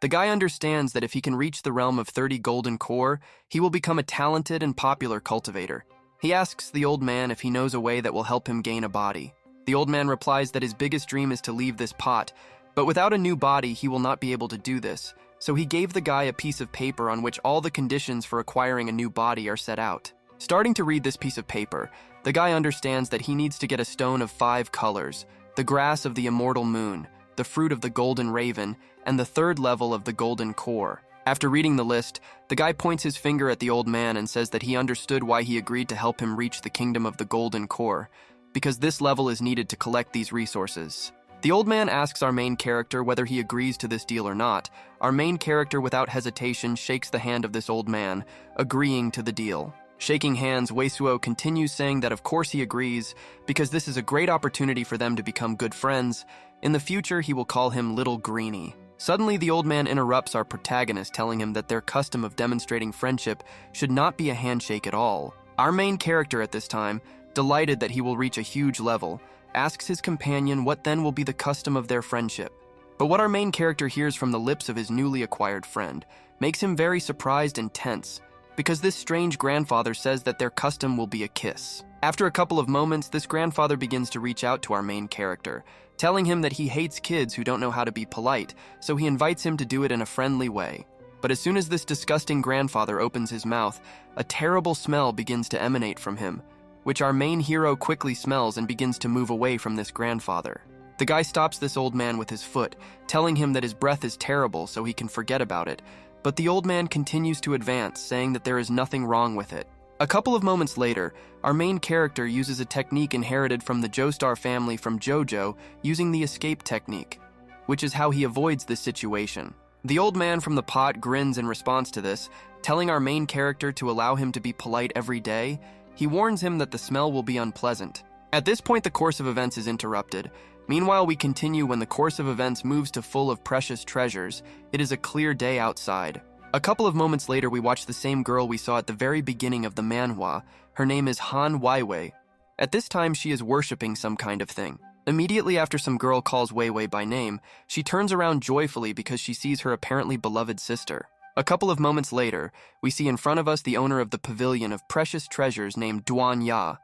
The guy understands that if he can reach the realm of 30 Golden Core, he will become a talented and popular cultivator. He asks the old man if he knows a way that will help him gain a body. The old man replies that his biggest dream is to leave this pot, but without a new body he will not be able to do this, so he gave the guy a piece of paper on which all the conditions for acquiring a new body are set out. Starting to read this piece of paper, the guy understands that he needs to get a stone of 5 colors, the grass of the immortal moon, the fruit of the golden raven, and the third level of the golden core. After reading the list, the guy points his finger at the old man and says that he understood why he agreed to help him reach the kingdom of the golden core, because this level is needed to collect these resources. The old man asks our main character whether he agrees to this deal or not. Our main character, without hesitation, shakes the hand of this old man, agreeing to the deal. Shaking hands, Weisuo continues saying that of course he agrees, because this is a great opportunity for them to become good friends. In the future, he will call him Little Greenie. Suddenly, the old man interrupts our protagonist, telling him that their custom of demonstrating friendship should not be a handshake at all. Our main character at this time, delighted that he will reach a huge level, asks his companion what then will be the custom of their friendship. But what our main character hears from the lips of his newly acquired friend makes him very surprised and tense, because this strange grandfather says that their custom will be a kiss. After a couple of moments, this grandfather begins to reach out to our main character, telling him that he hates kids who don't know how to be polite, so he invites him to do it in a friendly way. But as soon as this disgusting grandfather opens his mouth, a terrible smell begins to emanate from him, which our main hero quickly smells and begins to move away from this grandfather. The guy stops this old man with his foot, telling him that his breath is terrible so he can forget about it, but the old man continues to advance, saying that there is nothing wrong with it. A couple of moments later, our main character uses a technique inherited from the Joestar family from JoJo, using the escape technique, which is how he avoids this situation. The old man from the pot grins in response to this, telling our main character to allow him to be polite every day. He warns him that the smell will be unpleasant. At this point, the course of events is interrupted. Meanwhile, we continue when the course of events moves to full of precious treasures. It is a clear day outside. A couple of moments later, we watch the same girl we saw at the very beginning of the manhwa. Her name is Han Weiwei. At this time, she is worshipping some kind of thing. Immediately after some girl calls Weiwei by name, she turns around joyfully because she sees her apparently beloved sister. A couple of moments later, we see in front of us the owner of the pavilion of precious treasures named Duan Ya.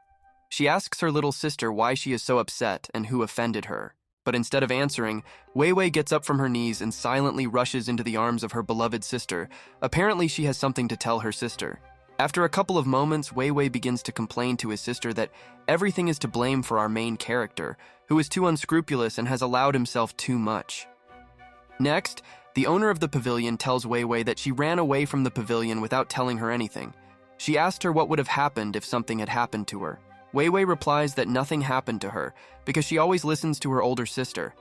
She asks her little sister why she is so upset and who offended her. But instead of answering, Weiwei gets up from her knees and silently rushes into the arms of her beloved sister. Apparently, she has something to tell her sister. After a couple of moments, Weiwei begins to complain to his sister that everything is to blame for our main character, who is too unscrupulous and has allowed himself too much. Next, the owner of the pavilion tells Weiwei that she ran away from the pavilion without telling her anything. She asked her what would have happened if something had happened to her. Weiwei replies that nothing happened to her because she always listens to her older sister.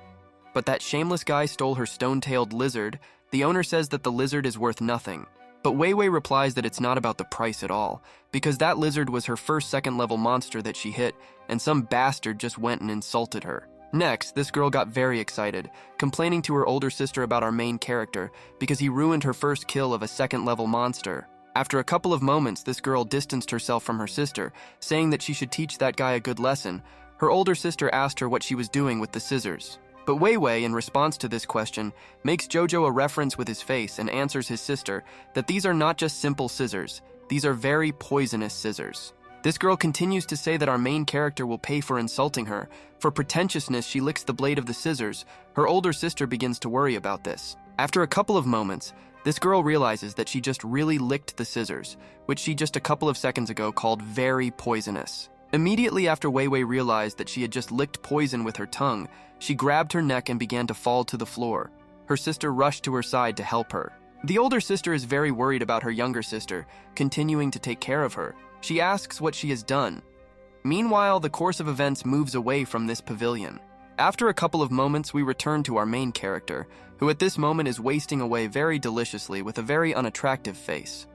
But that shameless guy stole her stone-tailed lizard. The owner says that the lizard is worth nothing. But Weiwei replies that it's not about the price at all, because that lizard was her first second-level monster that she hit, and some bastard just went and insulted her. Next, this girl got very excited, complaining to her older sister about our main character because he ruined her first kill of a second-level monster. After a couple of moments, this girl distanced herself from her sister, saying that she should teach that guy a good lesson. Her older sister asked her what she was doing with the scissors. But Weiwei, in response to this question, makes JoJo a reference with his face and answers his sister that these are not just simple scissors, these are very poisonous scissors. This girl continues to say that our main character will pay for insulting her. For pretentiousness, she licks the blade of the scissors. Her older sister begins to worry about this. After a couple of moments, this girl realizes that she just really licked the scissors, which she just a couple of seconds ago called very poisonous. Immediately after Weiwei realized that she had just licked poison with her tongue, she grabbed her neck and began to fall to the floor. Her sister rushed to her side to help her. The older sister is very worried about her younger sister, continuing to take care of her. She asks what she has done. Meanwhile, the course of events moves away from this pavilion. After a couple of moments, we return to our main character, who at this moment is wasting away very deliciously with a very unattractive face.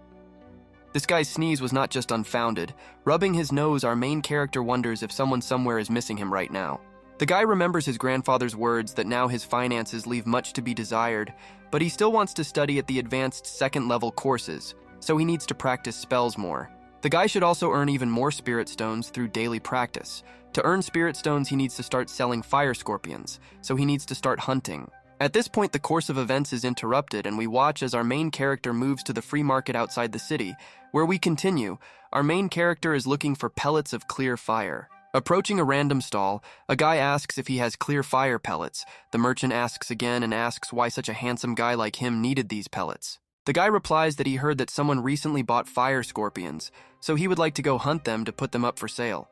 This guy's sneeze was not just unfounded. Rubbing his nose, our main character wonders if someone somewhere is missing him right now. The guy remembers his grandfather's words that now his finances leave much to be desired, but he still wants to study at the advanced second-level courses, so he needs to practice spells more. The guy should also earn even more spirit stones through daily practice. To earn spirit stones, he needs to start selling fire scorpions, so he needs to start hunting. At this point, the course of events is interrupted, and we watch as our main character moves to the free market outside the city, where we continue. Our main character is looking for pellets of clear fire. Approaching a random stall, a guy asks if he has clear fire pellets. The merchant asks again and asks why such a handsome guy like him needed these pellets. The guy replies that he heard that someone recently bought fire scorpions, so he would like to go hunt them to put them up for sale.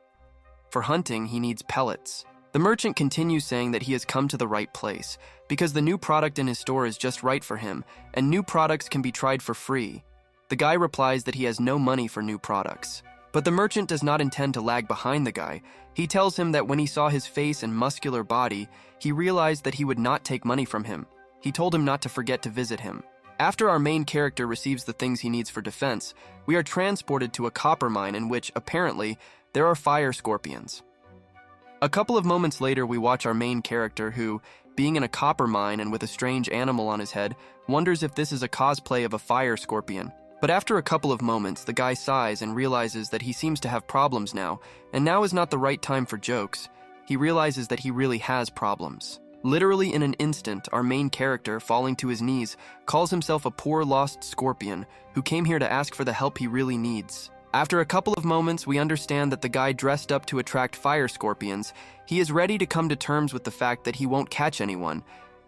For hunting, he needs pellets. The merchant continues saying that he has come to the right place because the new product in his store is just right for him and new products can be tried for free. The guy replies that he has no money for new products. But the merchant does not intend to lag behind the guy. He tells him that when he saw his face and muscular body, he realized that he would not take money from him. He told him not to forget to visit him. After our main character receives the things he needs for defense, we are transported to a copper mine in which, apparently, there are fire scorpions. A couple of moments later, we watch our main character who, being in a copper mine and with a strange animal on his head, wonders if this is a cosplay of a fire scorpion. But after a couple of moments, the guy sighs and realizes that he seems to have problems now, and now is not the right time for jokes. He realizes that he really has problems. Literally in an instant, our main character, falling to his knees, calls himself a poor lost scorpion who came here to ask for the help he really needs. After a couple of moments, we understand that the guy dressed up to attract fire scorpions. He is ready to come to terms with the fact that he won't catch anyone,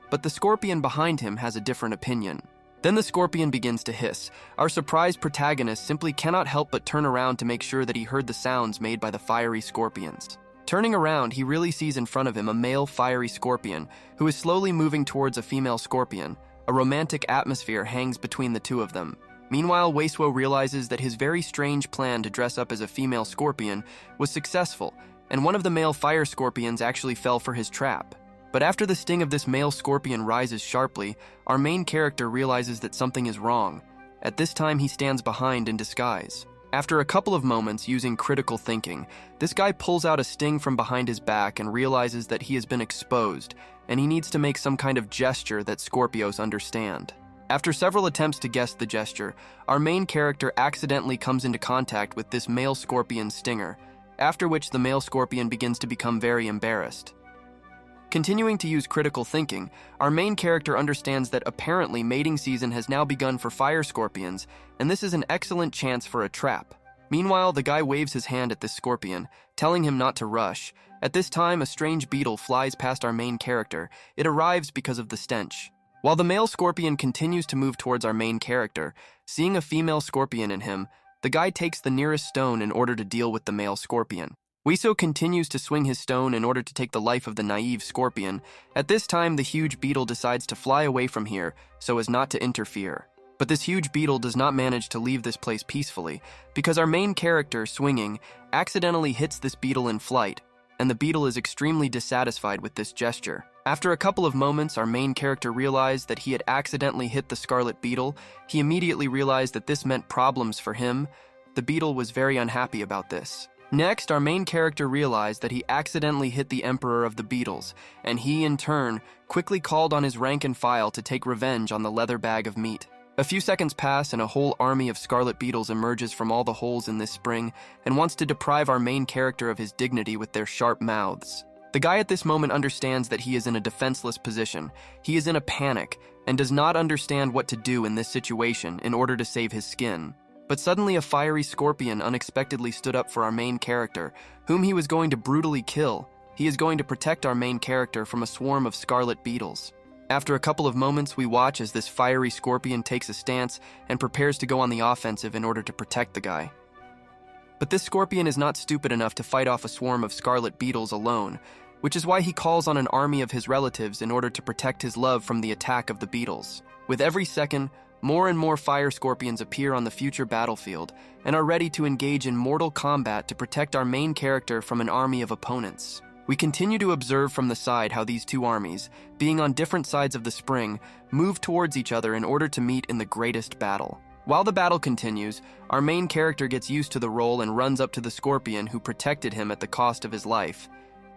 but the scorpion behind him has a different opinion. Then the scorpion begins to hiss. Our surprised protagonist simply cannot help but turn around to make sure that he heard the sounds made by the fiery scorpions. Turning around, he really sees in front of him a male fiery scorpion who is slowly moving towards a female scorpion. A romantic atmosphere hangs between the two of them. Meanwhile, Boaua realizes that his very strange plan to dress up as a female scorpion was successful, and one of the male fire scorpions actually fell for his trap. But after the sting of this male scorpion rises sharply, our main character realizes that something is wrong. At this time, he stands behind in disguise. After a couple of moments using critical thinking, this guy pulls out a sting from behind his back and realizes that he has been exposed, and he needs to make some kind of gesture that Scorpios understand. After several attempts to guess the gesture, our main character accidentally comes into contact with this male scorpion stinger, after which the male scorpion begins to become very embarrassed. Continuing to use critical thinking, our main character understands that apparently mating season has now begun for fire scorpions, and this is an excellent chance for a trap. Meanwhile, the guy waves his hand at this scorpion, telling him not to rush. At this time, a strange beetle flies past our main character. It arrives because of the stench. While the male scorpion continues to move towards our main character, seeing a female scorpion in him, the guy takes the nearest stone in order to deal with the male scorpion. Boaua continues to swing his stone in order to take the life of the naive scorpion. At this time, the huge beetle decides to fly away from here so as not to interfere. But this huge beetle does not manage to leave this place peacefully because our main character, swinging, accidentally hits this beetle in flight, and the beetle is extremely dissatisfied with this gesture. After a couple of moments, our main character realized that he had accidentally hit the scarlet beetle. He immediately realized that this meant problems for him. The beetle was very unhappy about this. Next, our main character realized that he accidentally hit the emperor of the beetles, and he, in turn, quickly called on his rank and file to take revenge on the leather bag of meat. A few seconds pass, and a whole army of scarlet beetles emerges from all the holes in this spring and wants to deprive our main character of his dignity with their sharp mouths. The guy at this moment understands that he is in a defenseless position. He is in a panic and does not understand what to do in this situation in order to save his skin. But suddenly a fiery scorpion unexpectedly stood up for our main character, whom he was going to brutally kill. He is going to protect our main character from a swarm of scarlet beetles. After a couple of moments, we watch as this fiery scorpion takes a stance and prepares to go on the offensive in order to protect the guy. But this scorpion is not stupid enough to fight off a swarm of scarlet beetles alone, which is why he calls on an army of his relatives in order to protect his love from the attack of the beetles. With every second, more and more fire scorpions appear on the future battlefield and are ready to engage in mortal combat to protect our main character from an army of opponents. We continue to observe from the side how these two armies, being on different sides of the spring, move towards each other in order to meet in the greatest battle. While the battle continues, our main character gets used to the role and runs up to the scorpion who protected him at the cost of his life.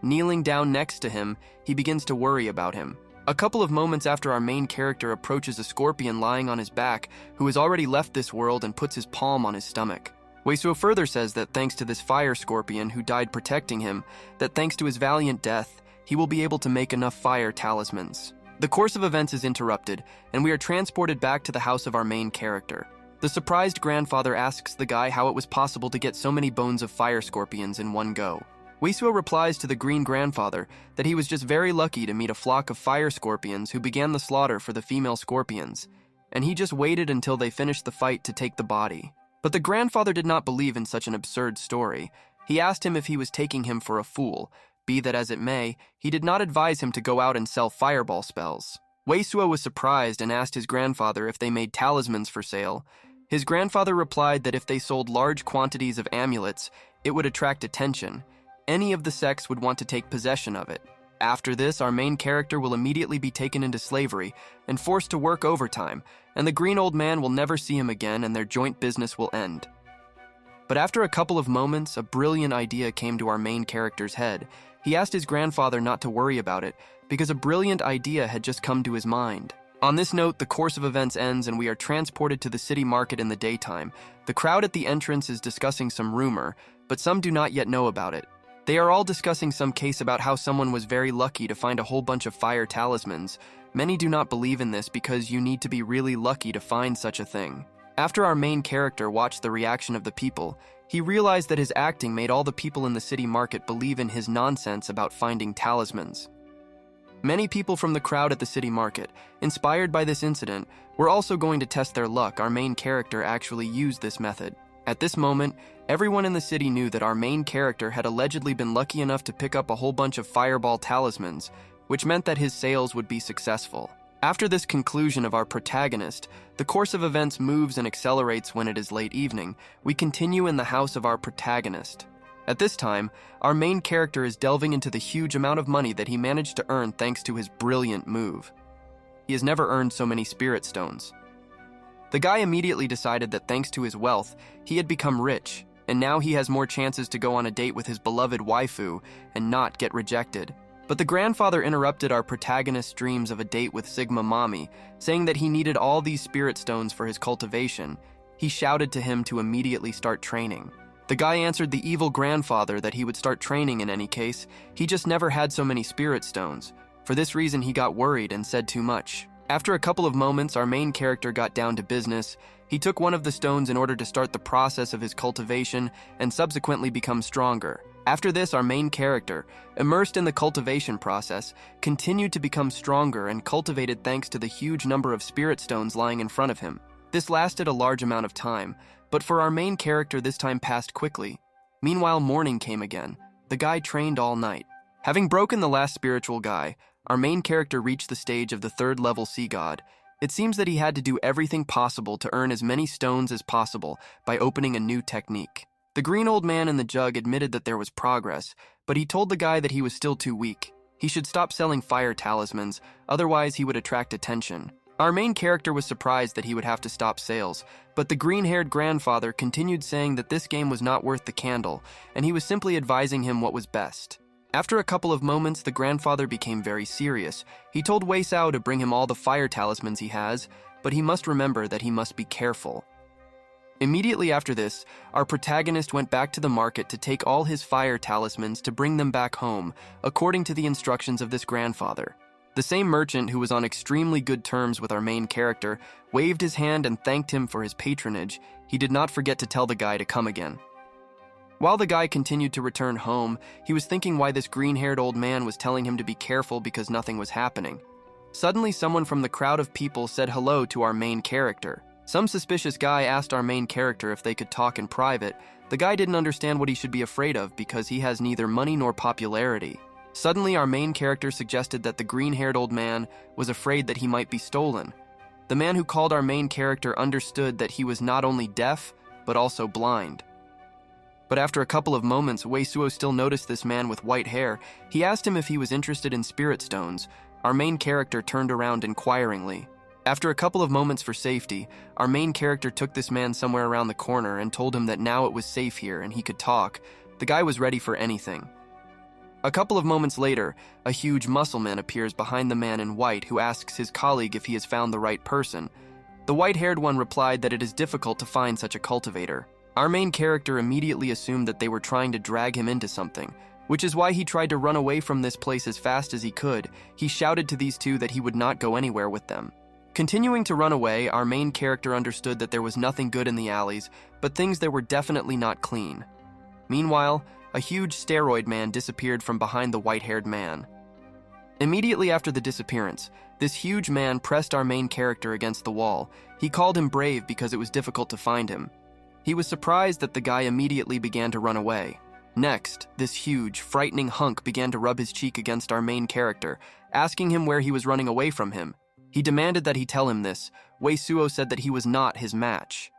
Kneeling down next to him, he begins to worry about him. A couple of moments after our main character approaches a scorpion lying on his back who has already left this world and puts his palm on his stomach. Boaua further says that thanks to this fire scorpion who died protecting him, that thanks to his valiant death, he will be able to make enough fire talismans. The course of events is interrupted, and we are transported back to the house of our main character. The surprised grandfather asks the guy how it was possible to get so many bones of fire scorpions in one go. Boaua replies to the green grandfather that he was just very lucky to meet a flock of fire scorpions who began the slaughter for the female scorpions, and he just waited until they finished the fight to take the body. But the grandfather did not believe in such an absurd story. He asked him if he was taking him for a fool, Be that as it may, he did not advise him to go out and sell fireball spells. Boaua was surprised and asked his grandfather if they made talismans for sale. His grandfather replied that if they sold large quantities of amulets, it would attract attention. Any of the sects would want to take possession of it. After this, our main character will immediately be taken into slavery and forced to work overtime, and the green old man will never see him again and their joint business will end. But after a couple of moments, a brilliant idea came to our main character's head. He asked his grandfather not to worry about it, because a brilliant idea had just come to his mind. On this note, the course of events ends and we are transported to the city market in the daytime. The crowd at the entrance is discussing some rumor, but some do not yet know about it. They are all discussing some case about how someone was very lucky to find a whole bunch of fire talismans. Many do not believe in this because you need to be really lucky to find such a thing. After our main character watched the reaction of the people, he realized that his acting made all the people in the city market believe in his nonsense about finding talismans. Many people from the crowd at the city market, inspired by this incident, were also going to test their luck. Our main character actually used this method. At this moment, everyone in the city knew that our main character had allegedly been lucky enough to pick up a whole bunch of fireball talismans, which meant that his sales would be successful. After this conclusion of our protagonist, the course of events moves and accelerates when it is late evening. We continue in the house of our protagonist. At this time, our main character is delving into the huge amount of money that he managed to earn thanks to his brilliant move. He has never earned so many spirit stones. The guy immediately decided that thanks to his wealth, he had become rich, and now he has more chances to go on a date with his beloved waifu and not get rejected. But the grandfather interrupted our protagonist's dreams of a date with Sigma Mommy, saying that he needed all these spirit stones for his cultivation. He shouted to him to immediately start training. The guy answered the evil grandfather that he would start training in any case. He just never had so many spirit stones. For this reason, he got worried and said too much. After a couple of moments, our main character got down to business. He took one of the stones in order to start the process of his cultivation and subsequently become stronger. After this, our main character, immersed in the cultivation process, continued to become stronger and cultivated thanks to the huge number of spirit stones lying in front of him. This lasted a large amount of time, but for our main character, this time passed quickly. Meanwhile, morning came again. The guy trained all night. Having broken the last spiritual guy, our main character reached the stage of the 3rd level sea god. It seems that he had to do everything possible to earn as many stones as possible by opening a new technique. The green old man in the jug admitted that there was progress, but he told the guy that he was still too weak. He should stop selling fire talismans, otherwise he would attract attention. Our main character was surprised that he would have to stop sales, but the green-haired grandfather continued saying that this game was not worth the candle, and he was simply advising him what was best. After a couple of moments, the grandfather became very serious. He told Weisao to bring him all the fire talismans he has, but he must remember that he must be careful. Immediately after this, our protagonist went back to the market to take all his fire talismans to bring them back home, according to the instructions of this grandfather. The same merchant, who was on extremely good terms with our main character, waved his hand and thanked him for his patronage. He did not forget to tell the guy to come again. While the guy continued to return home, he was thinking why this green-haired old man was telling him to be careful because nothing was happening. Suddenly, someone from the crowd of people said hello to our main character. Some suspicious guy asked our main character if they could talk in private. The guy didn't understand what he should be afraid of because he has neither money nor popularity. Suddenly, our main character suggested that the green-haired old man was afraid that he might be stolen. The man who called our main character understood that he was not only deaf, but also blind. But after a couple of moments, Weisuo still noticed this man with white hair. He asked him if he was interested in spirit stones. Our main character turned around inquiringly. After a couple of moments for safety, our main character took this man somewhere around the corner and told him that now it was safe here and he could talk. The guy was ready for anything. A couple of moments later, a huge muscle man appears behind the man in white who asks his colleague if he has found the right person. The white-haired one replied that it is difficult to find such a cultivator. Our main character immediately assumed that they were trying to drag him into something, which is why he tried to run away from this place as fast as he could. He shouted to these two that he would not go anywhere with them. Continuing to run away, our main character understood that there was nothing good in the alleys, but things that were definitely not clean. Meanwhile, a huge steroid man disappeared from behind the white-haired man. Immediately after the disappearance, this huge man pressed our main character against the wall. He called him brave because it was difficult to find him. He was surprised that the guy immediately began to run away. Next, this huge, frightening hunk began to rub his cheek against our main character, asking him where he was running away from him. He demanded that he tell him this. Wei Suo said that he was not his match.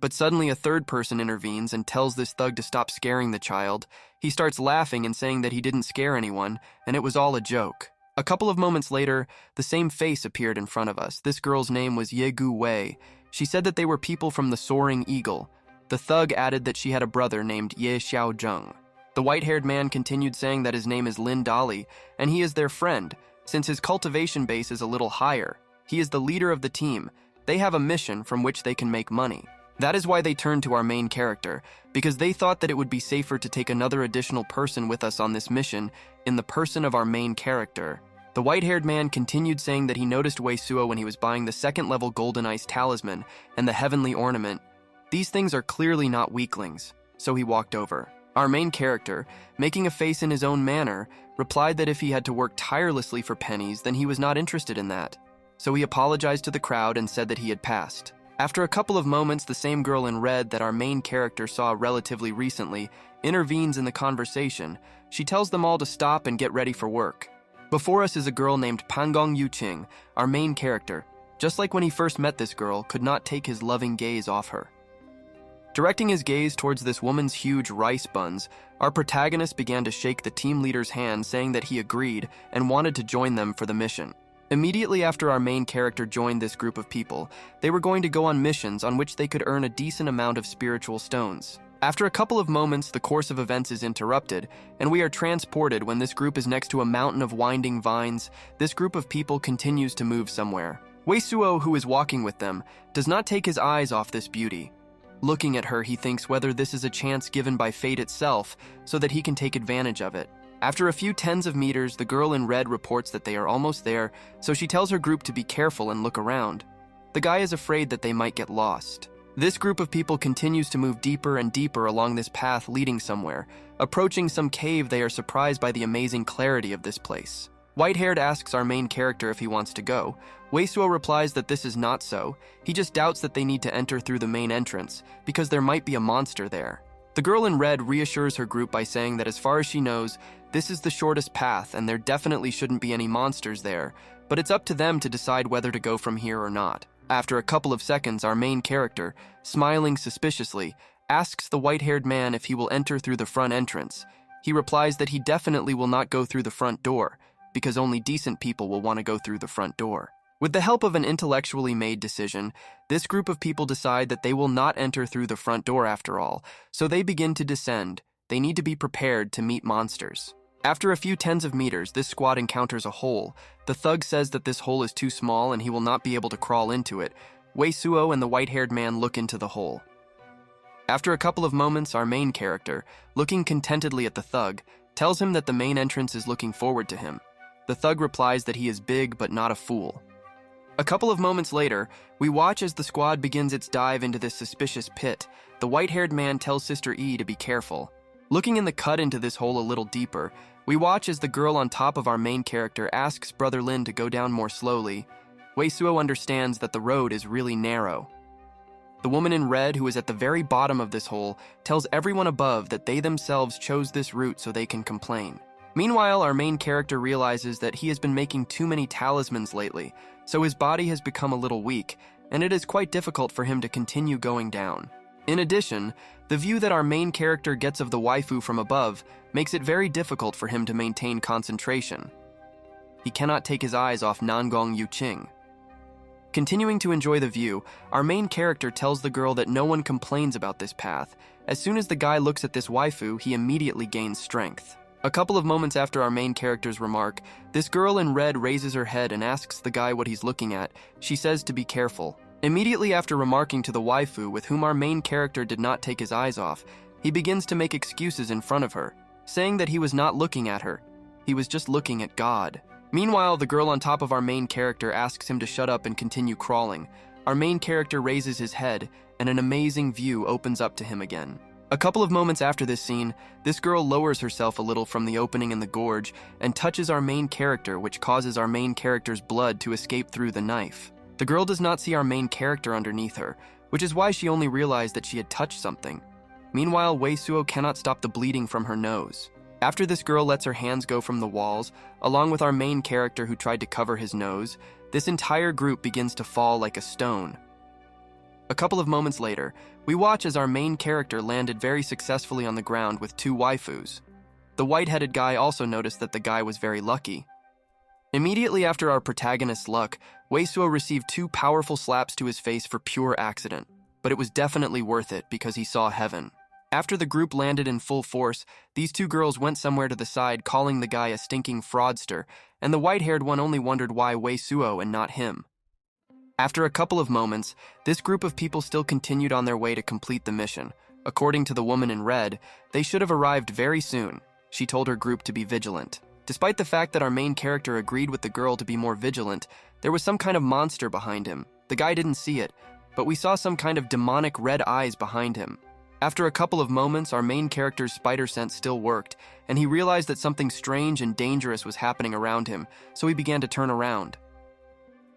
But suddenly a third person intervenes and tells this thug to stop scaring the child. He starts laughing and saying that he didn't scare anyone, and it was all a joke. A couple of moments later, the same face appeared in front of us. This girl's name was Yegu Wei. She said that they were people from the Soaring Eagle. The thug added that she had a brother named Ye Xiaozheng. The white-haired man continued saying that his name is Lin Dali, and he is their friend, since his cultivation base is a little higher. He is the leader of the team. They have a mission from which they can make money. That is why they turned to our main character, because they thought that it would be safer to take another additional person with us on this mission in the person of our main character. The white-haired man continued saying that he noticed Wei Suo when he was buying the second-level Golden Ice Talisman and the Heavenly Ornament. These things are clearly not weaklings, so he walked over. Our main character, making a face in his own manner, replied that if he had to work tirelessly for pennies, then he was not interested in that. So he apologized to the crowd and said that he had passed. After a couple of moments, the same girl in red that our main character saw relatively recently intervenes in the conversation. She tells them all to stop and get ready for work. Before us is a girl named Pangong Yuqing, our main character. Just like when he first met this girl, could not take his loving gaze off her. Directing his gaze towards this woman's huge rice buns, our protagonist began to shake the team leader's hand, saying that he agreed and wanted to join them for the mission. Immediately after our main character joined this group of people, they were going to go on missions on which they could earn a decent amount of spiritual stones. After a couple of moments, the course of events is interrupted, and we are transported when this group is next to a mountain of winding vines. This group of people continues to move somewhere. Wei Suo, who is walking with them, does not take his eyes off this beauty. Looking at her, he thinks whether this is a chance given by fate itself so that he can take advantage of it. After a few tens of meters, the girl in red reports that they are almost there, so she tells her group to be careful and look around. The guy is afraid that they might get lost. This group of people continues to move deeper and deeper along this path leading somewhere. Approaching some cave, they are surprised by the amazing clarity of this place. White-haired asks our main character if he wants to go. Wei Suo replies that this is not so. He just doubts that they need to enter through the main entrance, because there might be a monster there. The girl in red reassures her group by saying that as far as she knows, this is the shortest path and there definitely shouldn't be any monsters there, but it's up to them to decide whether to go from here or not. After a couple of seconds, our main character, smiling suspiciously, asks the white-haired man if he will enter through the front entrance. He replies that he definitely will not go through the front door, because only decent people will want to go through the front door. With the help of an intellectually made decision, this group of people decide that they will not enter through the front door after all, so they begin to descend. They need to be prepared to meet monsters. After a few tens of meters, this squad encounters a hole. The thug says that this hole is too small and he will not be able to crawl into it. Wei Suo and the white-haired man look into the hole. After a couple of moments, our main character, looking contentedly at the thug, tells him that the main entrance is looking forward to him. The thug replies that he is big but not a fool. A couple of moments later, we watch as the squad begins its dive into this suspicious pit. The white-haired man tells Sister E to be careful. Looking in the cut into this hole a little deeper, we watch as the girl on top of our main character asks Brother Lin to go down more slowly. Wei Suo understands that the road is really narrow. The woman in red, who is at the very bottom of this hole, tells everyone above that they themselves chose this route so they can complain. Meanwhile, our main character realizes that he has been making too many talismans lately, so his body has become a little weak, and it is quite difficult for him to continue going down. In addition, the view that our main character gets of the waifu from above makes it very difficult for him to maintain concentration. He cannot take his eyes off Nangong Yuqing. Continuing to enjoy the view, our main character tells the girl that no one complains about this path. As soon as the guy looks at this waifu, he immediately gains strength. A couple of moments after our main character's remark, this girl in red raises her head and asks the guy what he's looking at. She says to be careful. Immediately after remarking to the waifu, with whom our main character did not take his eyes off, he begins to make excuses in front of her, saying that he was not looking at her. He was just looking at God. Meanwhile, the girl on top of our main character asks him to shut up and continue crawling. Our main character raises his head, and an amazing view opens up to him again. A couple of moments after this scene, this girl lowers herself a little from the opening in the gorge and touches our main character, which causes our main character's blood to escape through the knife. The girl does not see our main character underneath her, which is why she only realized that she had touched something. Meanwhile, Suo cannot stop the bleeding from her nose. After this girl lets her hands go from the walls, along with our main character who tried to cover his nose, this entire group begins to fall like a stone. A couple of moments later, we watch as our main character landed very successfully on the ground with 2 waifus. The white-headed guy also noticed that the guy was very lucky. Immediately after our protagonist's luck, Suo received 2 powerful slaps to his face for pure accident, but it was definitely worth it because he saw heaven. After the group landed in full force, these 2 girls went somewhere to the side calling the guy a stinking fraudster, and the white-haired one only wondered why Suo and not him. After a couple of moments, this group of people still continued on their way to complete the mission. According to the woman in red, they should have arrived very soon. She told her group to be vigilant. Despite the fact that our main character agreed with the girl to be more vigilant, there was some kind of monster behind him. The guy didn't see it, but we saw some kind of demonic red eyes behind him. After a couple of moments, our main character's spider sense still worked, and he realized that something strange and dangerous was happening around him, so he began to turn around.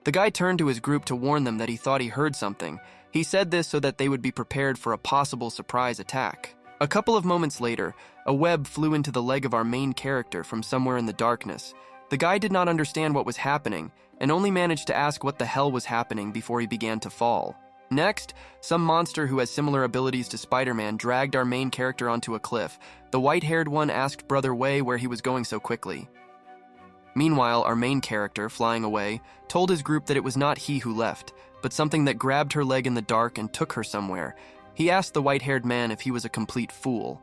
The guy turned to his group to warn them that he thought he heard something. He said this so that they would be prepared for a possible surprise attack. A couple of moments later, a web flew into the leg of our main character from somewhere in the darkness. The guy did not understand what was happening, and only managed to ask what the hell was happening before he began to fall. Next, some monster who has similar abilities to Spider-Man dragged our main character onto a cliff. The white-haired one asked Brother Wei where he was going so quickly. Meanwhile, our main character, flying away, told his group that it was not he who left, but something that grabbed her leg in the dark and took her somewhere. He asked the white-haired man if he was a complete fool.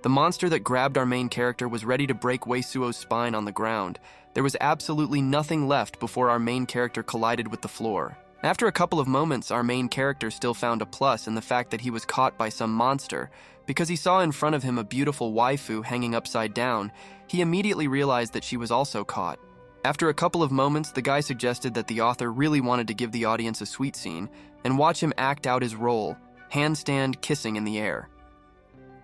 The monster that grabbed our main character was ready to break Suo's spine on the ground. There was absolutely nothing left before our main character collided with the floor. After a couple of moments, our main character still found a plus in the fact that he was caught by some monster. Because he saw in front of him a beautiful waifu hanging upside down, he immediately realized that she was also caught. After a couple of moments, the guy suggested that the author really wanted to give the audience a sweet scene and watch him act out his role, handstand kissing in the air.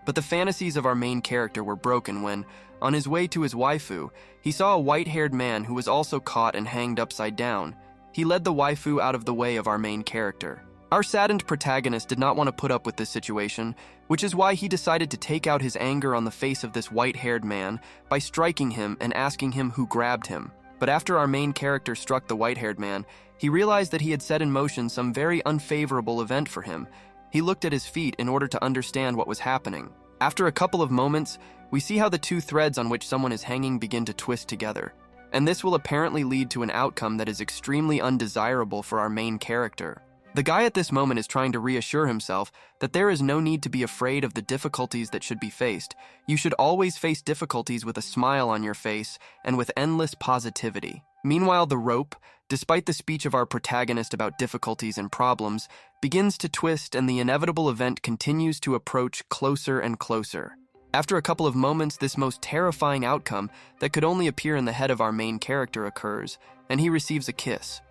But the fantasies of our main character were broken when, on his way to his waifu, he saw a white-haired man who was also caught and hanged upside down. He led the waifu out of the way of our main character. Our saddened protagonist did not want to put up with this situation, which is why he decided to take out his anger on the face of this white-haired man by striking him and asking him who grabbed him. But after our main character struck the white-haired man, he realized that he had set in motion some very unfavorable event for him. He looked at his feet in order to understand what was happening. After a couple of moments, we see how the 2 threads on which someone is hanging begin to twist together. And this will apparently lead to an outcome that is extremely undesirable for our main character. The guy at this moment is trying to reassure himself that there is no need to be afraid of the difficulties that should be faced. You should always face difficulties with a smile on your face and with endless positivity. Meanwhile, the rope, despite the speech of our protagonist about difficulties and problems, begins to twist and the inevitable event continues to approach closer and closer. After a couple of moments, this most terrifying outcome that could only appear in the head of our main character occurs, and he receives a kiss,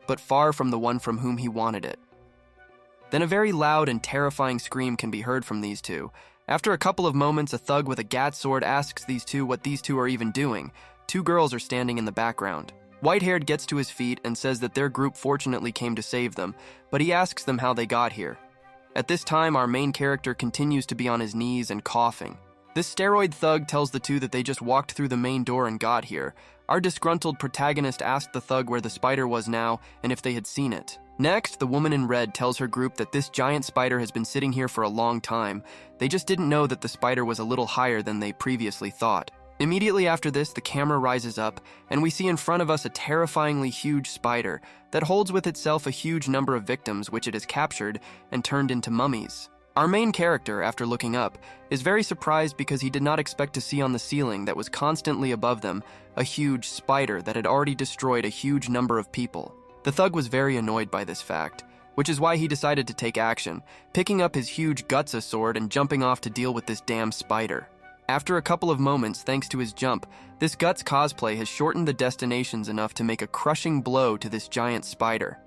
but far from the one from whom he wanted it. Then a very loud and terrifying scream can be heard from these 2. After a couple of moments, a thug with a gat sword asks these 2 what these 2 are even doing. 2 girls are standing in the background. White-haired gets to his feet and says that their group fortunately came to save them, but he asks them how they got here. At this time, our main character continues to be on his knees and coughing. This steroid thug tells the 2 that they just walked through the main door and got here. Our disgruntled protagonist asked the thug where the spider was now and if they had seen it. Next, the woman in red tells her group that this giant spider has been sitting here for a long time. They just didn't know that the spider was a little higher than they previously thought. Immediately after this, the camera rises up, and we see in front of us a terrifyingly huge spider that holds with itself a huge number of victims which it has captured and turned into mummies. Our main character, after looking up, is very surprised because he did not expect to see on the ceiling that was constantly above them a huge spider that had already destroyed a huge number of people. The thug was very annoyed by this fact, which is why he decided to take action, picking up his huge Gutsa sword and jumping off to deal with this damn spider. After a couple of moments, thanks to his jump, this Guts cosplay has shortened the destinations enough to make a crushing blow to this giant spider.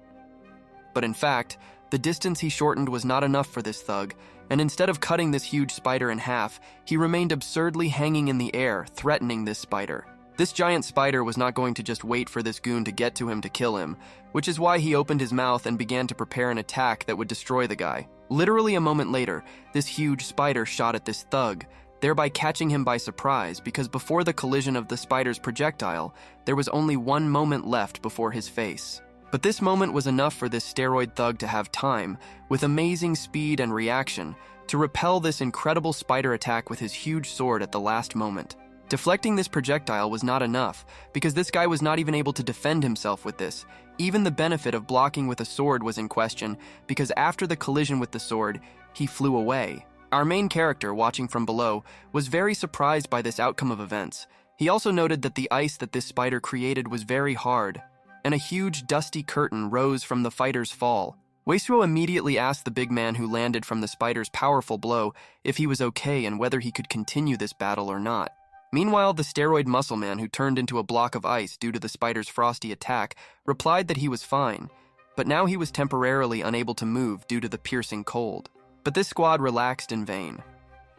But in fact, the distance he shortened was not enough for this thug, and instead of cutting this huge spider in half, he remained absurdly hanging in the air, threatening this spider. This giant spider was not going to just wait for this goon to get to him to kill him, which is why he opened his mouth and began to prepare an attack that would destroy the guy. Literally a moment later, this huge spider shot at this thug, thereby catching him by surprise because before the collision of the spider's projectile, there was only one moment left before his face. But this moment was enough for this steroid thug to have time, with amazing speed and reaction, to repel this incredible spider attack with his huge sword at the last moment. Deflecting this projectile was not enough, because this guy was not even able to defend himself with this. Even the benefit of blocking with a sword was in question, because after the collision with the sword, he flew away. Our main character, watching from below, was very surprised by this outcome of events. He also noted that the ice that this spider created was very hard, and a huge dusty curtain rose from the fighter's fall. Weisuo immediately asked the big man who landed from the spider's powerful blow if he was okay and whether he could continue this battle or not. Meanwhile, the steroid muscle man who turned into a block of ice due to the spider's frosty attack replied that he was fine, but now he was temporarily unable to move due to the piercing cold. But this squad relaxed in vain.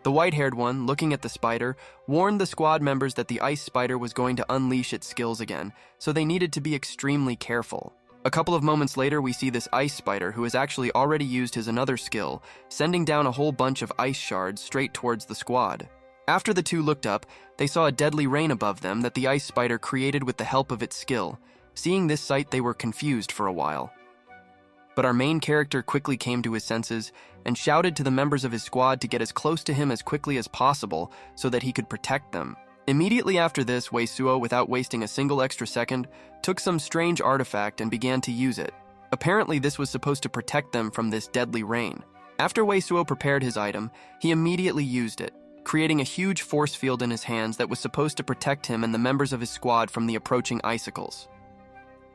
The white-haired one, looking at the spider, warned the squad members that the ice spider was going to unleash its skills again, so they needed to be extremely careful. A couple of moments later, we see this ice spider who has actually already used his another skill, sending down a whole bunch of ice shards straight towards the squad. After the two looked up, they saw a deadly rain above them that the ice spider created with the help of its skill. Seeing this sight, they were confused for a while. But our main character quickly came to his senses and shouted to the members of his squad to get as close to him as quickly as possible so that he could protect them. Immediately after this, Weisuo, without wasting a single extra second, took some strange artifact and began to use it. Apparently, this was supposed to protect them from this deadly rain. After Weisuo prepared his item, he immediately used it, creating a huge force field in his hands that was supposed to protect him and the members of his squad from the approaching icicles.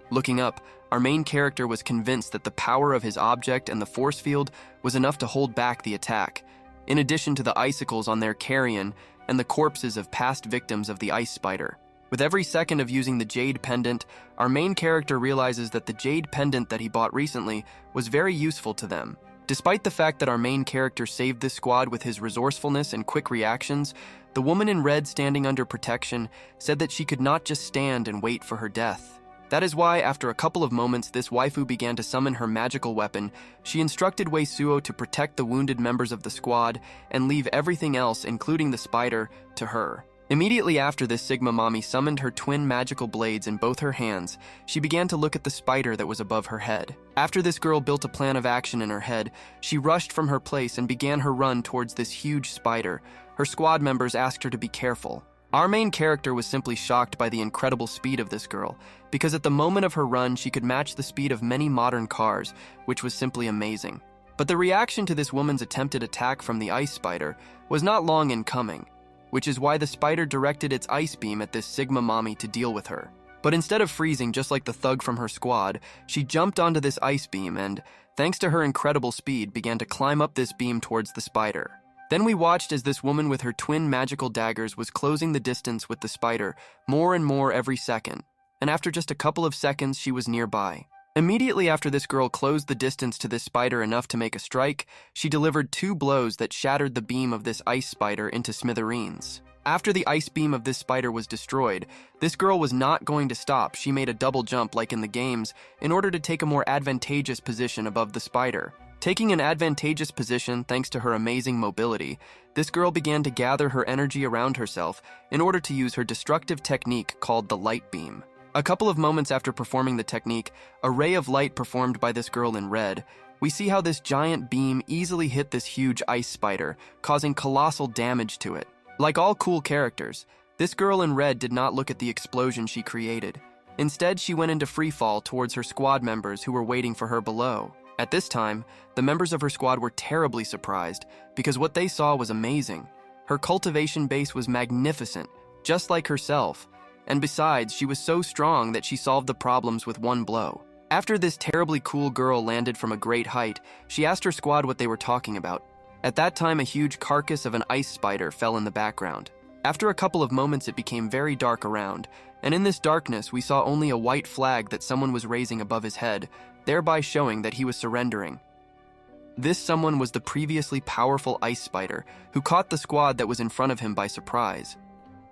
Looking up, our main character was convinced that the power of his object and the force field was enough to hold back the attack, in addition to the icicles on their carrion and the corpses of past victims of the ice spider. With every second of using the jade pendant, our main character realizes that the jade pendant that he bought recently was very useful to them. Despite the fact that our main character saved this squad with his resourcefulness and quick reactions, the woman in red standing under protection said that she could not just stand and wait for her death. That is why, after a couple of moments, this waifu began to summon her magical weapon. She instructed Weisuo to protect the wounded members of the squad and leave everything else, including the spider, to her. Immediately after this, Sigma Mommy summoned her twin magical blades in both her hands. She began to look at the spider that was above her head. After this girl built a plan of action in her head, she rushed from her place and began her run towards this huge spider. Her squad members asked her to be careful. Our main character was simply shocked by the incredible speed of this girl, because at the moment of her run, she could match the speed of many modern cars, which was simply amazing. But the reaction to this woman's attempted attack from the ice spider was not long in coming, which is why the spider directed its ice beam at this Sigma Mommy to deal with her. But instead of freezing just like the thug from her squad, she jumped onto this ice beam and, thanks to her incredible speed, began to climb up this beam towards the spider. Then we watched as this woman with her twin magical daggers was closing the distance with the spider more and more every second, and after just a couple of seconds, she was nearby. Immediately after this girl closed the distance to this spider enough to make a strike, she delivered 2 blows that shattered the beam of this ice spider into smithereens. After the ice beam of this spider was destroyed, this girl was not going to stop. She made a double jump like in the games in order to take a more advantageous position above the spider. Taking an advantageous position thanks to her amazing mobility, this girl began to gather her energy around herself in order to use her destructive technique called the light beam. A couple of moments after performing the technique, a ray of light performed by this girl in red, we see how this giant beam easily hit this huge ice spider, causing colossal damage to it. Like all cool characters, this girl in red did not look at the explosion she created. Instead, she went into free fall towards her squad members who were waiting for her below. At this time, the members of her squad were terribly surprised because what they saw was amazing. Her cultivation base was magnificent, just like herself, and besides, she was so strong that she solved the problems with one blow. After this terribly cool girl landed from a great height, she asked her squad what they were talking about. At that time, a huge carcass of an ice spider fell in the background. After a couple of moments, it became very dark around, and in this darkness, we saw only a white flag that someone was raising above his head, thereby showing that he was surrendering. This someone was the previously powerful ice spider who caught the squad that was in front of him by surprise.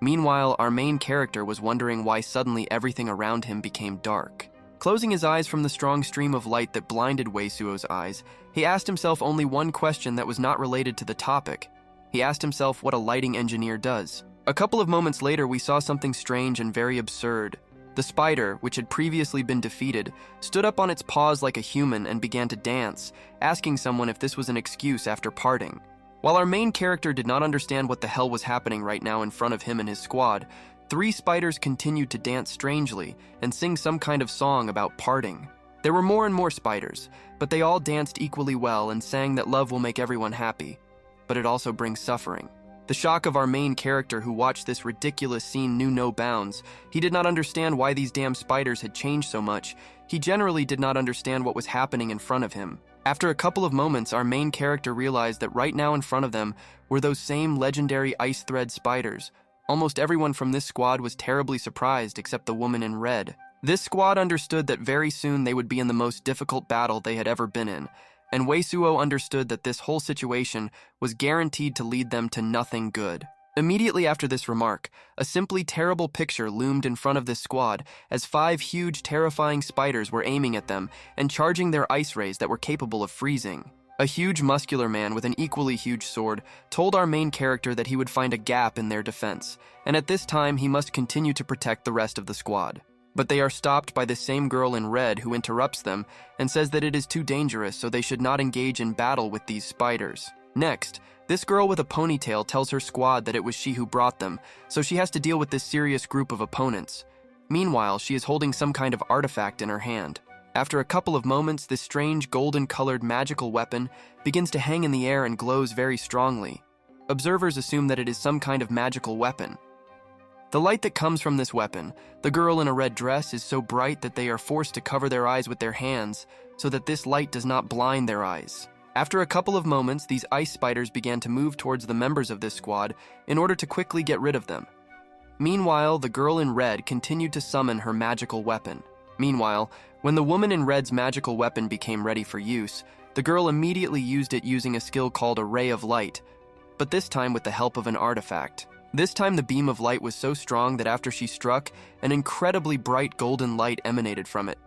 Meanwhile, our main character was wondering why suddenly everything around him became dark. Closing his eyes from the strong stream of light that blinded Weisuo's eyes, he asked himself only one question that was not related to the topic. He asked himself what a lighting engineer does. A couple of moments later, we saw something strange and very absurd. The spider, which had previously been defeated, stood up on its paws like a human and began to dance, asking someone if this was an excuse after parting. While our main character did not understand what the hell was happening right now in front of him and his squad, 3 spiders continued to dance strangely and sing some kind of song about parting. There were more and more spiders, but they all danced equally well and sang that love will make everyone happy, but it also brings suffering. The shock of our main character who watched this ridiculous scene knew no bounds. He did not understand why these damn spiders had changed so much. He generally did not understand what was happening in front of him. After a couple of moments, our main character realized that right now in front of them were those same legendary ice thread spiders. Almost everyone from this squad was terribly surprised except the woman in red. This squad understood that very soon they would be in the most difficult battle they had ever been in, and Weisuo understood that this whole situation was guaranteed to lead them to nothing good. Immediately after this remark, a simply terrible picture loomed in front of this squad as 5 huge, terrifying spiders were aiming at them and charging their ice rays that were capable of freezing. A huge, muscular man with an equally huge sword told our main character that he would find a gap in their defense, and at this time he must continue to protect the rest of the squad. But they are stopped by the same girl in red who interrupts them and says that it is too dangerous, so they should not engage in battle with these spiders. Next, this girl with a ponytail tells her squad that it was she who brought them, so she has to deal with this serious group of opponents. Meanwhile, she is holding some kind of artifact in her hand. After a couple of moments, this strange golden-colored magical weapon begins to hang in the air and glows very strongly. Observers assume that it is some kind of magical weapon. The light that comes from this weapon, the girl in a red dress, is so bright that they are forced to cover their eyes with their hands so that this light does not blind their eyes. After a couple of moments, these ice spiders began to move towards the members of this squad in order to quickly get rid of them. Meanwhile, the girl in red continued to summon her magical weapon. Meanwhile, when the woman in red's magical weapon became ready for use, the girl immediately used it using a skill called a ray of light, but this time with the help of an artifact. This time the beam of light was so strong that after she struck, an incredibly bright golden light emanated from it.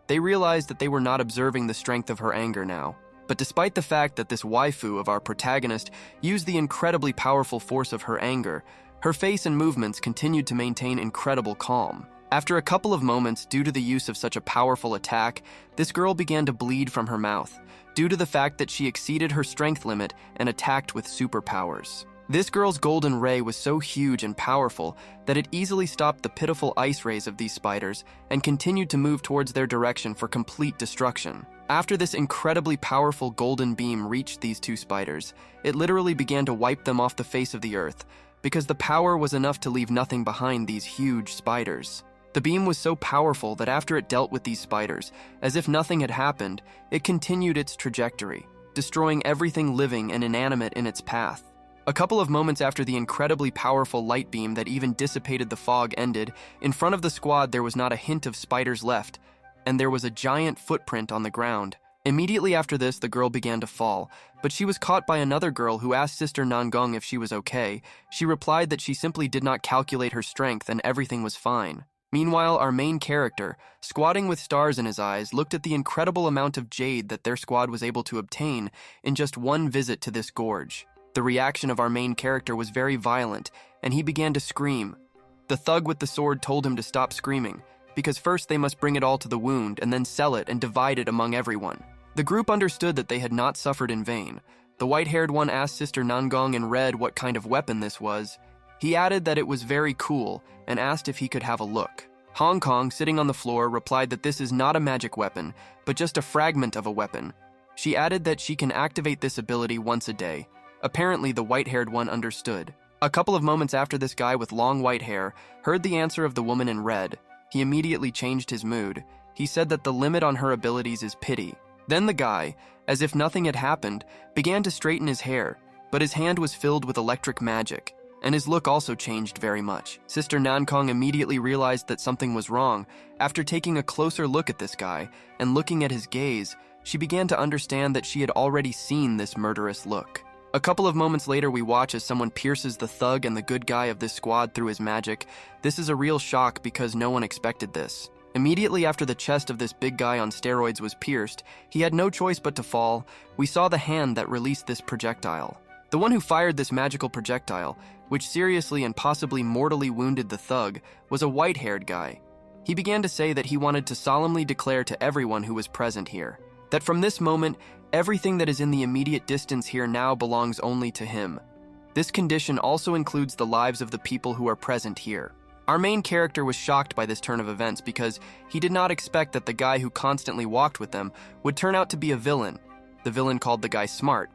They realized that they were not observing the strength of her anger now. But despite the fact that this waifu of our protagonist used the incredibly powerful force of her anger, her face and movements continued to maintain incredible calm. After a couple of moments, due to the use of such a powerful attack, this girl began to bleed from her mouth, due to the fact that she exceeded her strength limit and attacked with superpowers. This girl's golden ray was so huge and powerful that it easily stopped the pitiful ice rays of these spiders and continued to move towards their direction for complete destruction. After this incredibly powerful golden beam reached these 2 spiders, it literally began to wipe them off the face of the earth, because the power was enough to leave nothing behind these huge spiders. The beam was so powerful that after it dealt with these spiders, as if nothing had happened, it continued its trajectory, destroying everything living and inanimate in its path. A couple of moments after the incredibly powerful light beam that even dissipated the fog ended, in front of the squad there was not a hint of spiders left, and there was a giant footprint on the ground. Immediately after this, the girl began to fall, but she was caught by another girl who asked Sister Nangong if she was okay. She replied that she simply did not calculate her strength and everything was fine. Meanwhile, our main character, squatting with stars in his eyes, looked at the incredible amount of jade that their squad was able to obtain in just one visit to this gorge. The reaction of our main character was very violent, and he began to scream. The thug with the sword told him to stop screaming, because first they must bring it all to the wound and then sell it and divide it among everyone. The group understood that they had not suffered in vain. The white-haired one asked Sister Nangong in red what kind of weapon this was. He added that it was very cool and asked if he could have a look. Hong Kong, sitting on the floor, replied that this is not a magic weapon, but just a fragment of a weapon. She added that she can activate this ability once a day. Apparently, the white-haired one understood. A couple of moments after this guy with long white hair heard the answer of the woman in red, he immediately changed his mood. He said that the limit on her abilities is pity. Then the guy, as if nothing had happened, began to straighten his hair, but his hand was filled with electric magic, and his look also changed very much. Sister Nankong immediately realized that something was wrong. After taking a closer look at this guy and looking at his gaze, she began to understand that she had already seen this murderous look. A couple of moments later, we watch as someone pierces the thug and the good guy of this squad through his magic. This is a real shock because no one expected this. Immediately after the chest of this big guy on steroids was pierced, he had no choice but to fall. We saw the hand that released this projectile. The one who fired this magical projectile, which seriously and possibly mortally wounded the thug, was a white-haired guy. He began to say that he wanted to solemnly declare to everyone who was present here that from this moment, everything that is in the immediate distance here now belongs only to him. This condition also includes the lives of the people who are present here. Our main character was shocked by this turn of events because he did not expect that the guy who constantly walked with them would turn out to be a villain. The villain called the guy smart,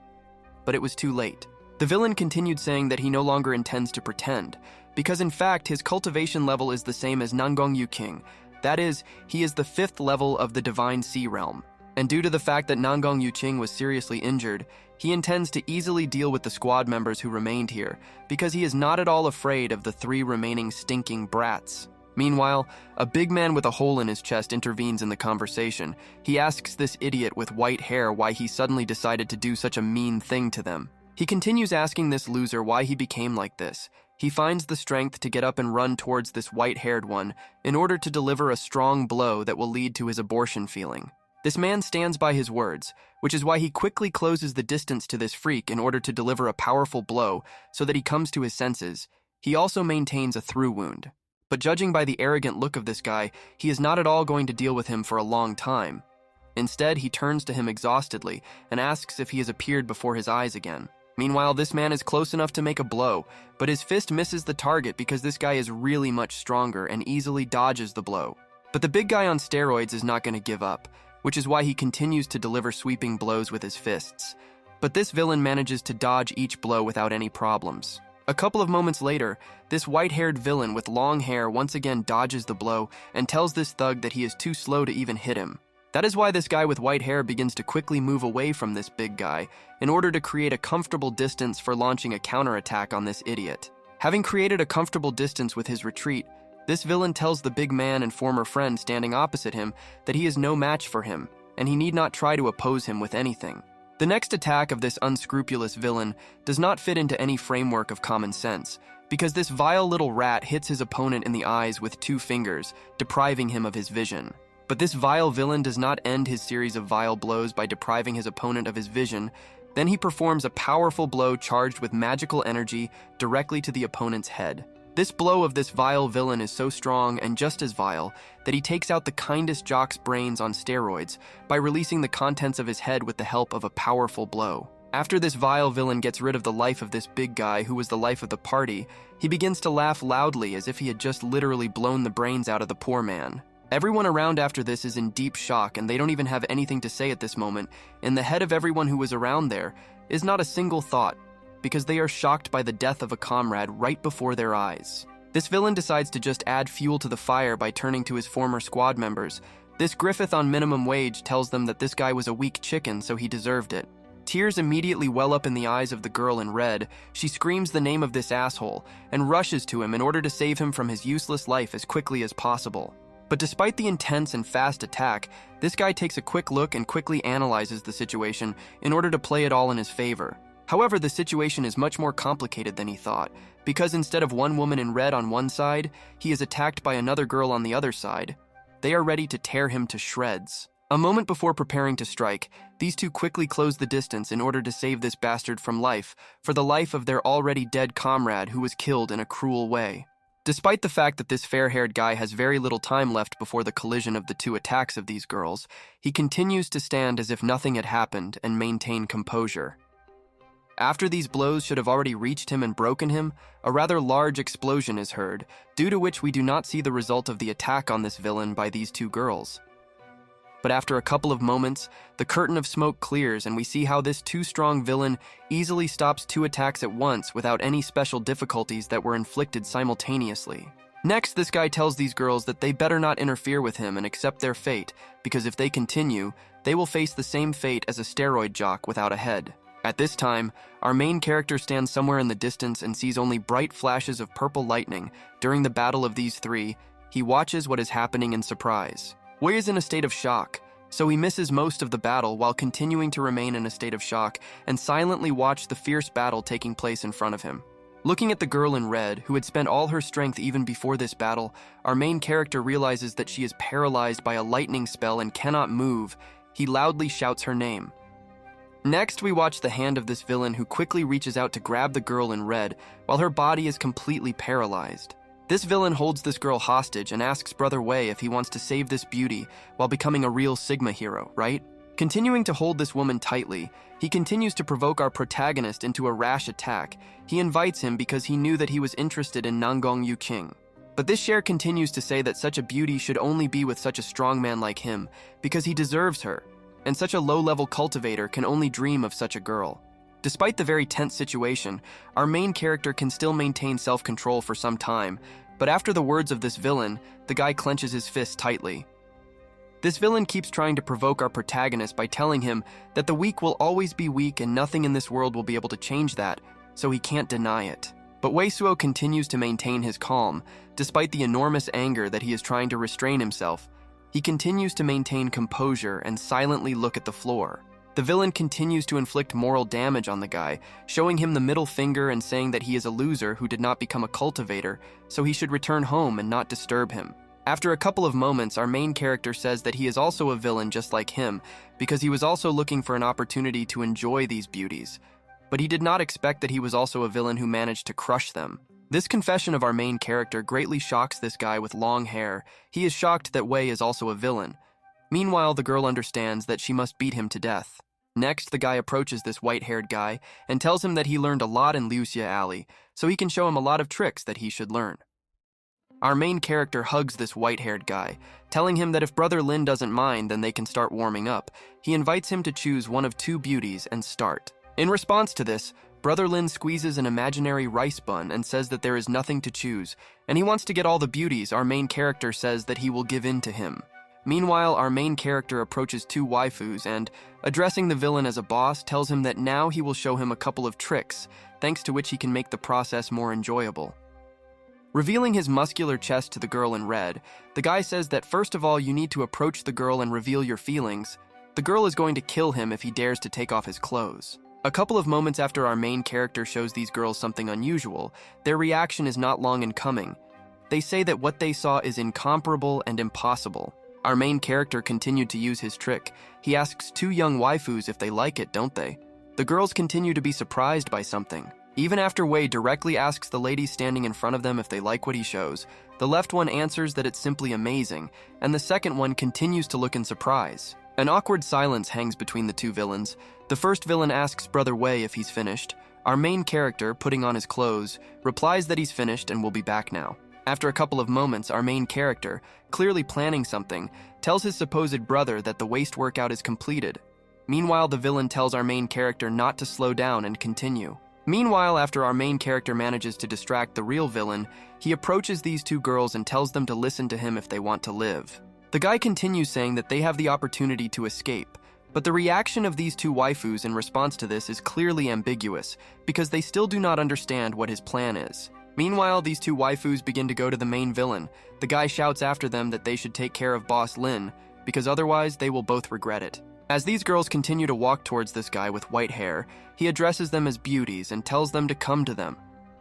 but it was too late. The villain continued saying that he no longer intends to pretend, because in fact his cultivation level is the same as Nangong Yu King. That is, he is the 5th level of the Divine Sea Realm. And due to the fact that Nangong Yu Qing was seriously injured, he intends to easily deal with the squad members who remained here, because he is not at all afraid of the 3 remaining stinking brats. Meanwhile, a big man with a hole in his chest intervenes in the conversation. He asks this idiot with white hair why he suddenly decided to do such a mean thing to them. He continues asking this loser why he became like this. He finds the strength to get up and run towards this white-haired one in order to deliver a strong blow that will lead to his abortion feeling. This man stands by his words, which is why he quickly closes the distance to this freak in order to deliver a powerful blow so that he comes to his senses. He also maintains a through wound. But judging by the arrogant look of this guy, he is not at all going to deal with him for a long time. Instead, he turns to him exhaustedly and asks if he has appeared before his eyes again. Meanwhile, this man is close enough to make a blow, but his fist misses the target because this guy is really much stronger and easily dodges the blow. But the big guy on steroids is not going to give up, which is why he continues to deliver sweeping blows with his fists. But this villain manages to dodge each blow without any problems. A couple of moments later, this white-haired villain with long hair once again dodges the blow and tells this thug that he is too slow to even hit him. That is why this guy with white hair begins to quickly move away from this big guy in order to create a comfortable distance for launching a counterattack on this idiot. Having created a comfortable distance with his retreat, this villain tells the big man and former friend standing opposite him that he is no match for him, and he need not try to oppose him with anything. The next attack of this unscrupulous villain does not fit into any framework of common sense, because this vile little rat hits his opponent in the eyes with 2 fingers, depriving him of his vision. But this vile villain does not end his series of vile blows by depriving his opponent of his vision. Then he performs a powerful blow charged with magical energy directly to the opponent's head. This blow of this vile villain is so strong and just as vile that he takes out the kindest jock's brains on steroids by releasing the contents of his head with the help of a powerful blow. After this vile villain gets rid of the life of this big guy who was the life of the party, he begins to laugh loudly as if he had just literally blown the brains out of the poor man. Everyone around after this is in deep shock and they don't even have anything to say at this moment. In the head of everyone who was around there is not a single thought, because they are shocked by the death of a comrade right before their eyes. This villain decides to just add fuel to the fire by turning to his former squad members. This Griffith on minimum wage tells them that this guy was a weak chicken, so he deserved it. Tears immediately well up in the eyes of the girl in red. She screams the name of this asshole and rushes to him in order to save him from his useless life as quickly as possible. But despite the intense and fast attack, this guy takes a quick look and quickly analyzes the situation in order to play it all in his favor. However, the situation is much more complicated than he thought, because instead of one woman in red on one side, he is attacked by another girl on the other side. They are ready to tear him to shreds. A moment before preparing to strike, these two quickly close the distance in order to save this bastard from life, for the life of their already dead comrade who was killed in a cruel way. Despite the fact that this fair-haired guy has very little time left before the collision of the 2 attacks of these girls, he continues to stand as if nothing had happened and maintain composure. After these blows should have already reached him and broken him, a rather large explosion is heard, due to which we do not see the result of the attack on this villain by these 2 girls. But after a couple of moments, the curtain of smoke clears and we see how this too strong villain easily stops 2 attacks at once without any special difficulties that were inflicted simultaneously. Next, this guy tells these girls that they better not interfere with him and accept their fate, because if they continue, they will face the same fate as a steroid jock without a head. At this time, our main character stands somewhere in the distance and sees only bright flashes of purple lightning. During the battle of these 3, he watches what is happening in surprise. Wei is in a state of shock, so he misses most of the battle while continuing to remain in a state of shock and silently watch the fierce battle taking place in front of him. Looking at the girl in red, who had spent all her strength even before this battle, our main character realizes that she is paralyzed by a lightning spell and cannot move. He loudly shouts her name. Next, we watch the hand of this villain who quickly reaches out to grab the girl in red while her body is completely paralyzed. This villain holds this girl hostage and asks Brother Wei if he wants to save this beauty while becoming a real Sigma hero, right? Continuing to hold this woman tightly, he continues to provoke our protagonist into a rash attack. He invites him because he knew that he was interested in Nangong Yuqing. But this share continues to say that such a beauty should only be with such a strong man like him because he deserves her, and such a low-level cultivator can only dream of such a girl. Despite the very tense situation, our main character can still maintain self-control for some time, but after the words of this villain, the guy clenches his fist tightly. This villain keeps trying to provoke our protagonist by telling him that the weak will always be weak and nothing in this world will be able to change that, so he can't deny it. But Wei Suo continues to maintain his calm, despite the enormous anger that he is trying to restrain himself. He continues to maintain composure and silently look at the floor. The villain continues to inflict moral damage on the guy, showing him the middle finger and saying that he is a loser who did not become a cultivator, so he should return home and not disturb him. After a couple of moments, our main character says that he is also a villain just like him, because he was also looking for an opportunity to enjoy these beauties. But he did not expect that he was also a villain who managed to crush them. This confession of our main character greatly shocks this guy with long hair. He is shocked that Wei is also a villain. Meanwhile, the girl understands that she must beat him to death. Next, the guy approaches this white-haired guy and tells him that he learned a lot in Liuxia Alley, so he can show him a lot of tricks that he should learn. Our main character hugs this white-haired guy, telling him that if Brother Lin doesn't mind, then they can start warming up. He invites him to choose one of two beauties and start. In response to this, Brother Lin squeezes an imaginary rice bun and says that there is nothing to choose, and he wants to get all the beauties. Our main character says that he will give in to him. Meanwhile, our main character approaches two waifus and, addressing the villain as a boss, tells him that now he will show him a couple of tricks, thanks to which he can make the process more enjoyable. Revealing his muscular chest to the girl in red, the guy says that first of all you need to approach the girl and reveal your feelings. The girl is going to kill him if he dares to take off his clothes. A couple of moments after our main character shows these girls something unusual, their reaction is not long in coming. They say that what they saw is incomparable and impossible. Our main character continued to use his trick. He asks two young waifus if they like it, don't they? The girls continue to be surprised by something. Even after Wei directly asks the ladies standing in front of them if they like what he shows, the left one answers that it's simply amazing, and the second one continues to look in surprise. An awkward silence hangs between the two villains. The first villain asks Brother Wei if he's finished. Our main character, putting on his clothes, replies that he's finished and will be back now. After a couple of moments, our main character, clearly planning something, tells his supposed brother that the waist workout is completed. Meanwhile, the villain tells our main character not to slow down and continue. Meanwhile, after our main character manages to distract the real villain, he approaches these two girls and tells them to listen to him if they want to live. The guy continues saying that they have the opportunity to escape, but the reaction of these two waifus in response to this is clearly ambiguous, because they still do not understand what his plan is. Meanwhile, these two waifus begin to go to the main villain. The guy shouts after them that they should take care of Boss Lin, because otherwise they will both regret it. As these girls continue to walk towards this guy with white hair, he addresses them as beauties and tells them to come to them.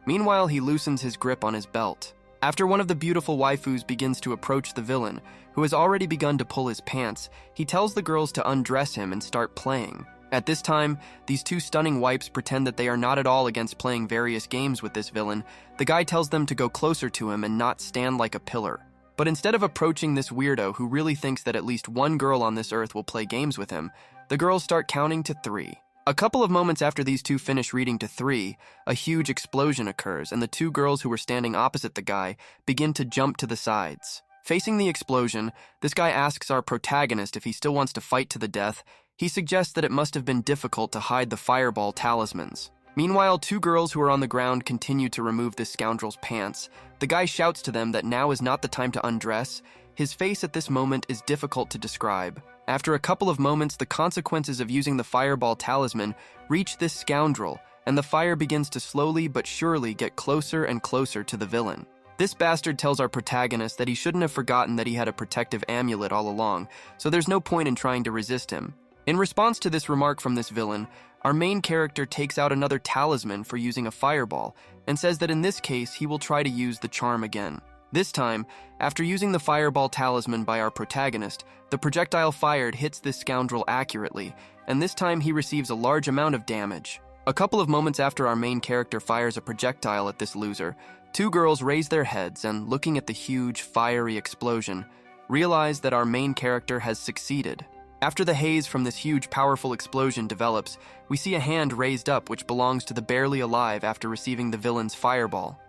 Meanwhile, he loosens his grip on his belt. After one of the beautiful waifus begins to approach the villain, who has already begun to pull his pants, he tells the girls to undress him and start playing. At this time, these two stunning wipes pretend that they are not at all against playing various games with this villain. The guy tells them to go closer to him and not stand like a pillar. But instead of approaching this weirdo who really thinks that at least one girl on this earth will play games with him, the girls start counting to 3. A couple of moments after these two finish reading to 3, a huge explosion occurs and the two girls who were standing opposite the guy begin to jump to the sides. Facing the explosion, this guy asks our protagonist if he still wants to fight to the death. He suggests that it must have been difficult to hide the fireball talismans. Meanwhile, two girls who are on the ground continue to remove this scoundrel's pants. The guy shouts to them that now is not the time to undress. His face at this moment is difficult to describe. After a couple of moments, the consequences of using the fireball talisman reach this scoundrel, and the fire begins to slowly but surely get closer and closer to the villain. This bastard tells our protagonist that he shouldn't have forgotten that he had a protective amulet all along, so there's no point in trying to resist him. In response to this remark from this villain, our main character takes out another talisman for using a fireball and says that in this case he will try to use the charm again. This time, after using the fireball talisman by our protagonist, the projectile fired hits this scoundrel accurately, and this time he receives a large amount of damage. A couple of moments after our main character fires a projectile at this loser, two girls raise their heads and, looking at the huge, fiery explosion, realize that our main character has succeeded. After the haze from this huge, powerful explosion develops, we see a hand raised up which belongs to the barely alive after receiving the villain's fireball.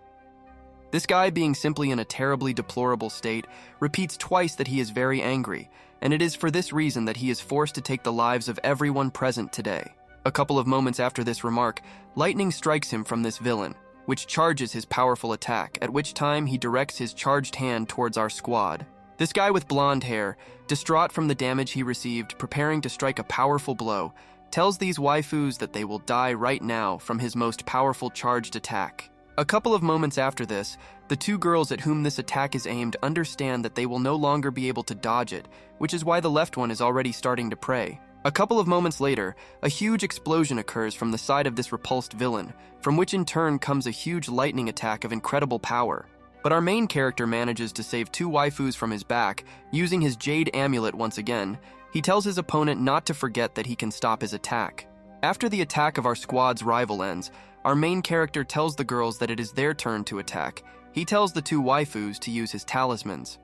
This guy, being simply in a terribly deplorable state, repeats twice that he is very angry, and it is for this reason that he is forced to take the lives of everyone present today. A couple of moments after this remark, lightning strikes him from this villain, which charges his powerful attack, at which time he directs his charged hand towards our squad. This guy with blonde hair, distraught from the damage he received, preparing to strike a powerful blow, tells these waifus that they will die right now from his most powerful charged attack. A couple of moments after this, the two girls at whom this attack is aimed understand that they will no longer be able to dodge it, which is why the left one is already starting to pray. A couple of moments later, a huge explosion occurs from the side of this repulsed villain, from which in turn comes a huge lightning attack of incredible power. But our main character manages to save two waifus from his back, using his jade amulet once again. He tells his opponent not to forget that he can stop his attack. After the attack of our squad's rival ends, our main character tells the girls that it is their turn to attack. He tells the two waifus to use his talismans.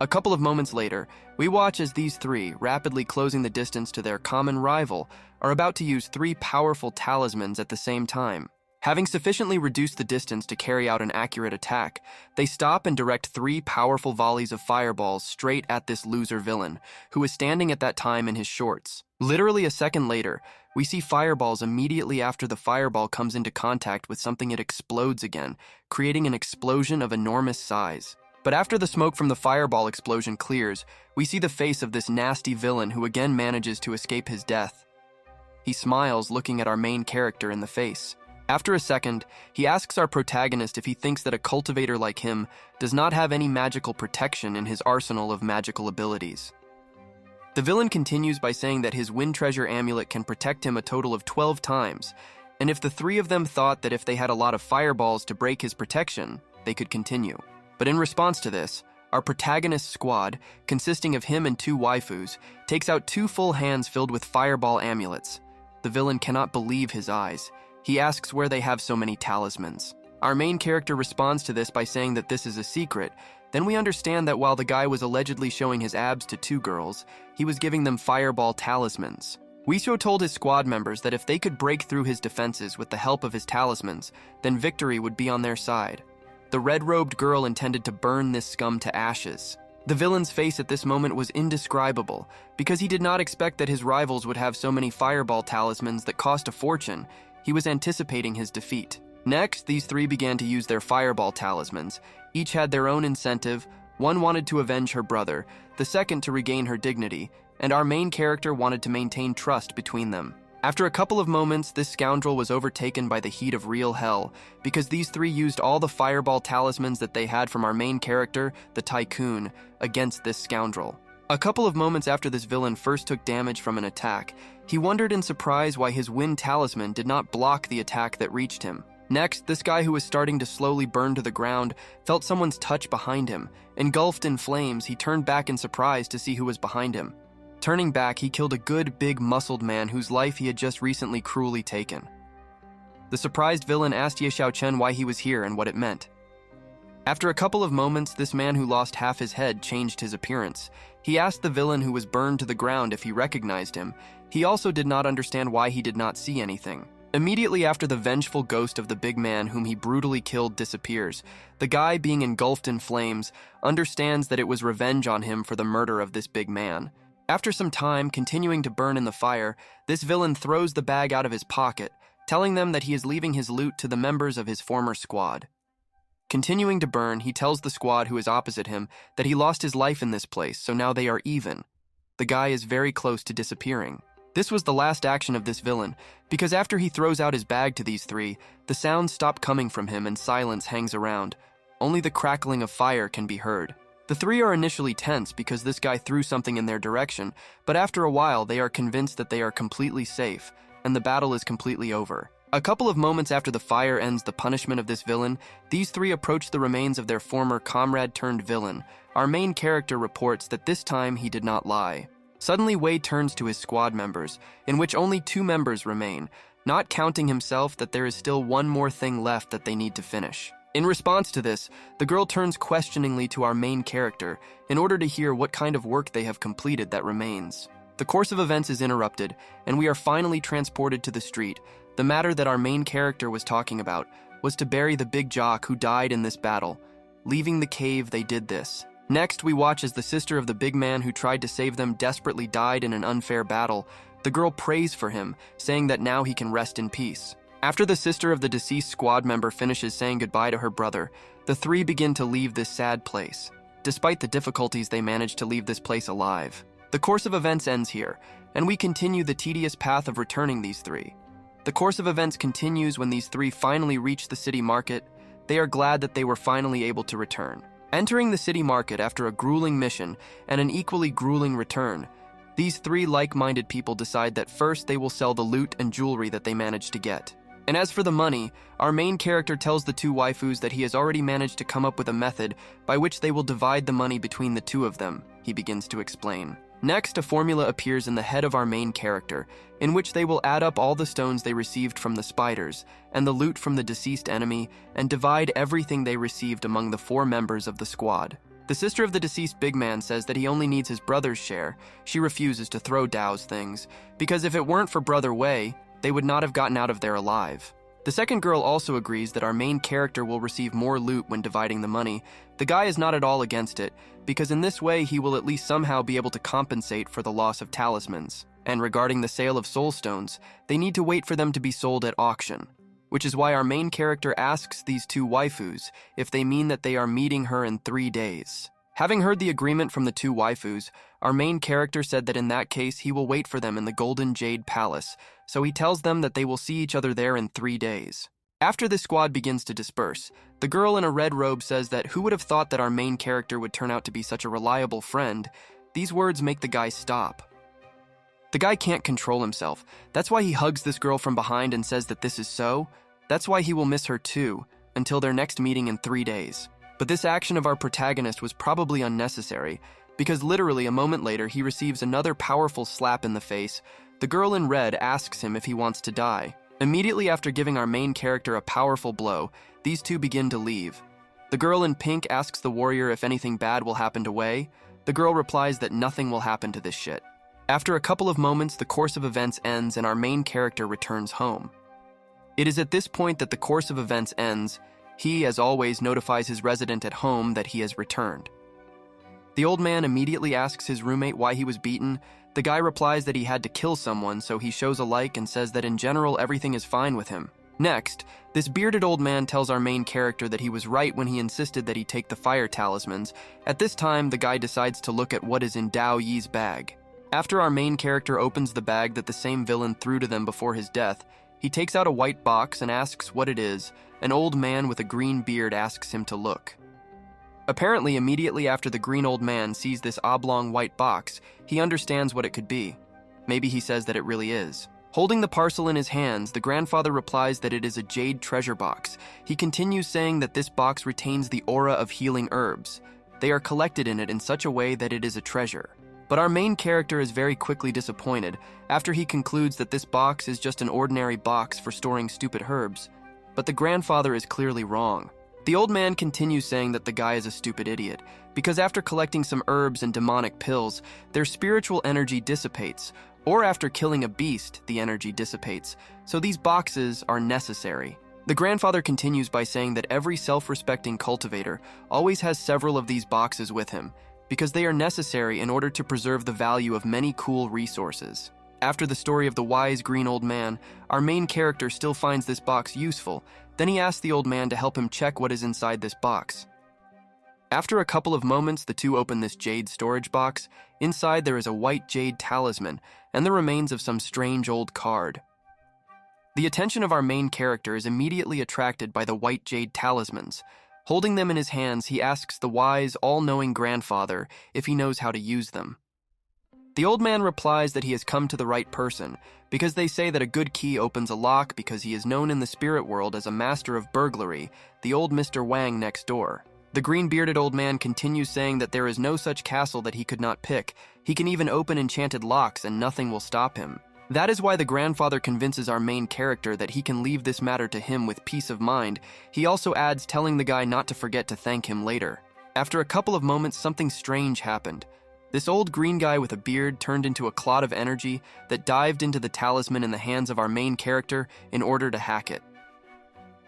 A couple of moments later, we watch as these three, rapidly closing the distance to their common rival, are about to use three powerful talismans at the same time. Having sufficiently reduced the distance to carry out an accurate attack, they stop and direct three powerful volleys of fireballs straight at this loser villain, who is standing at that time in his shorts. Literally a second later, we see fireballs immediately after the fireball comes into contact with something. It explodes again, creating an explosion of enormous size. But after the smoke from the fireball explosion clears, we see the face of this nasty villain who again manages to escape his death. He smiles, looking at our main character in the face. After a second, he asks our protagonist if he thinks that a cultivator like him does not have any magical protection in his arsenal of magical abilities. The villain continues by saying that his wind treasure amulet can protect him a total of 12 times, and if the three of them thought that if they had a lot of fireballs to break his protection, they could continue. But in response to this, our protagonist's squad, consisting of him and two waifus, takes out two full hands filled with fireball amulets. The villain cannot believe his eyes. He asks where they have so many talismans. Our main character responds to this by saying that this is a secret. Then we understand that while the guy was allegedly showing his abs to two girls, he was giving them fireball talismans. Wisho told his squad members that if they could break through his defenses with the help of his talismans, then victory would be on their side. The red-robed girl intended to burn this scum to ashes. The villain's face at this moment was indescribable, because he did not expect that his rivals would have so many fireball talismans that cost a fortune. He was anticipating his defeat. Next, these three began to use their fireball talismans. Each had their own incentive. One wanted to avenge her brother, the second to regain her dignity, and our main character wanted to maintain trust between them. After a couple of moments, this scoundrel was overtaken by the heat of real hell, because these three used all the fireball talismans that they had from our main character, the tycoon, against this scoundrel. A couple of moments after this villain first took damage from an attack, he wondered in surprise why his wind talisman did not block the attack that reached him. Next, this guy who was starting to slowly burn to the ground felt someone's touch behind him. Engulfed in flames, he turned back in surprise to see who was behind him. Turning back, he killed a good, big, muscled man whose life he had just recently cruelly taken. The surprised villain asked Ye Xiaochen why he was here and what it meant. After a couple of moments, this man who lost half his head changed his appearance. He asked the villain who was burned to the ground if he recognized him. He also did not understand why he did not see anything. Immediately after the vengeful ghost of the big man whom he brutally killed disappears, the guy, being engulfed in flames, understands that it was revenge on him for the murder of this big man. After some time, continuing to burn in the fire, this villain throws the bag out of his pocket, telling them that he is leaving his loot to the members of his former squad. Continuing to burn, he tells the squad who is opposite him that he lost his life in this place, so now they are even. The guy is very close to disappearing. This was the last action of this villain, because after he throws out his bag to these three, the sounds stop coming from him and silence hangs around. only the crackling of fire can be heard. The three are initially tense because this guy threw something in their direction, but after a while they are convinced that they are completely safe, and the battle is completely over. A couple of moments after the fire ends the punishment of this villain, these three approach the remains of their former comrade-turned-villain. Our main character reports that this time he did not lie. Suddenly Wei turns to his squad members, in which only 2 members remain, not counting himself that there is still one more thing left that they need to finish. In response to this, the girl turns questioningly to our main character in order to hear what kind of work they have completed that remains. The course of events is interrupted, and we are finally transported to the street. The matter that our main character was talking about was to bury the big jock who died in this battle. Leaving the cave, they did this. Next, we watch as the sister of the big man who tried to save them desperately died in an unfair battle. The girl prays for him, saying that now he can rest in peace. After the sister of the deceased squad member finishes saying goodbye to her brother, the three begin to leave this sad place. Despite the difficulties, they manage to leave this place alive. The course of events ends here, and we continue the tedious path of returning these three. The course of events continues when these three finally reach the city market. They are glad that they were finally able to return. Entering the city market after a grueling mission and an equally grueling return, these three like-minded people decide that first they will sell the loot and jewelry that they managed to get. And as for the money, our main character tells the 2 waifus that he has already managed to come up with a method by which they will divide the money between the 2 of them, he begins to explain. Next, a formula appears in the head of our main character, in which they will add up all the stones they received from the spiders and the loot from the deceased enemy and divide everything they received among the 4 members of the squad. The sister of the deceased big man says that he only needs his brother's share. She refuses to throw Dao's things, because if it weren't for Brother Wei, they would not have gotten out of there alive. The second girl also agrees that our main character will receive more loot when dividing the money. The guy is not at all against it, because in this way he will at least somehow be able to compensate for the loss of talismans. And regarding the sale of soul stones, they need to wait for them to be sold at auction, which is why our main character asks these 2 waifus if they mean that they are meeting her in 3 days. Having heard the agreement from the 2 waifus, our main character said that in that case he will wait for them in the Golden Jade Palace, so he tells them that they will see each other there in 3 days. After the squad begins to disperse, the girl in a red robe says that who would have thought that our main character would turn out to be such a reliable friend. These words make the guy stop. The guy can't control himself. That's why he hugs this girl from behind and says that this is so. That's why he will miss her too, until their next meeting in 3 days. But this action of our protagonist was probably unnecessary, because literally a moment later he receives another powerful slap in the face. The girl in red asks him if he wants to die. Immediately after giving our main character a powerful blow, these 2 begin to leave. The girl in pink asks the warrior if anything bad will happen to Wei. The girl replies that nothing will happen to this shit. After a couple of moments, the course of events ends and our main character returns home. It is at this point that the course of events ends. He, as always, notifies his resident at home that he has returned. The old man immediately asks his roommate why he was beaten. The guy replies that he had to kill someone, so he shows a like and says that in general everything is fine with him. Next, this bearded old man tells our main character that he was right when he insisted that he take the fire talismans. At this time, the guy decides to look at what is in Dao Yi's bag. After our main character opens the bag that the same villain threw to them before his death, he takes out a white box and asks what it is. An old man with a green beard asks him to look. Apparently, immediately after the green old man sees this oblong white box, he understands what it could be. Maybe he says that it really is. Holding the parcel in his hands, the grandfather replies that it is a jade treasure box. He continues saying that this box retains the aura of healing herbs. They are collected in it in such a way that it is a treasure. But our main character is very quickly disappointed after he concludes that this box is just an ordinary box for storing stupid herbs. But the grandfather is clearly wrong. The old man continues saying that the guy is a stupid idiot, because after collecting some herbs and demonic pills, their spiritual energy dissipates, or after killing a beast, the energy dissipates, so these boxes are necessary. The grandfather continues by saying that every self-respecting cultivator always has several of these boxes with him, because they are necessary in order to preserve the value of many cool resources. After the story of the wise green old man, our main character still finds this box useful. Then he asks the old man to help him check what is inside this box. After a couple of moments, the 2 open this jade storage box. Inside there is a white jade talisman and the remains of some strange old card. The attention of our main character is immediately attracted by the white jade talismans. Holding them in his hands, he asks the wise, all-knowing grandfather if he knows how to use them. The old man replies that he has come to the right person, because they say that a good key opens a lock because he is known in the spirit world as a master of burglary, the old Mr. Wang next door. The green-bearded old man continues saying that there is no such castle that he could not pick. He can even open enchanted locks and nothing will stop him. That is why the grandfather convinces our main character that he can leave this matter to him with peace of mind. He also adds telling the guy not to forget to thank him later. After a couple of moments, something strange happened. This old green guy with a beard turned into a clot of energy that dived into the talisman in the hands of our main character in order to hack it.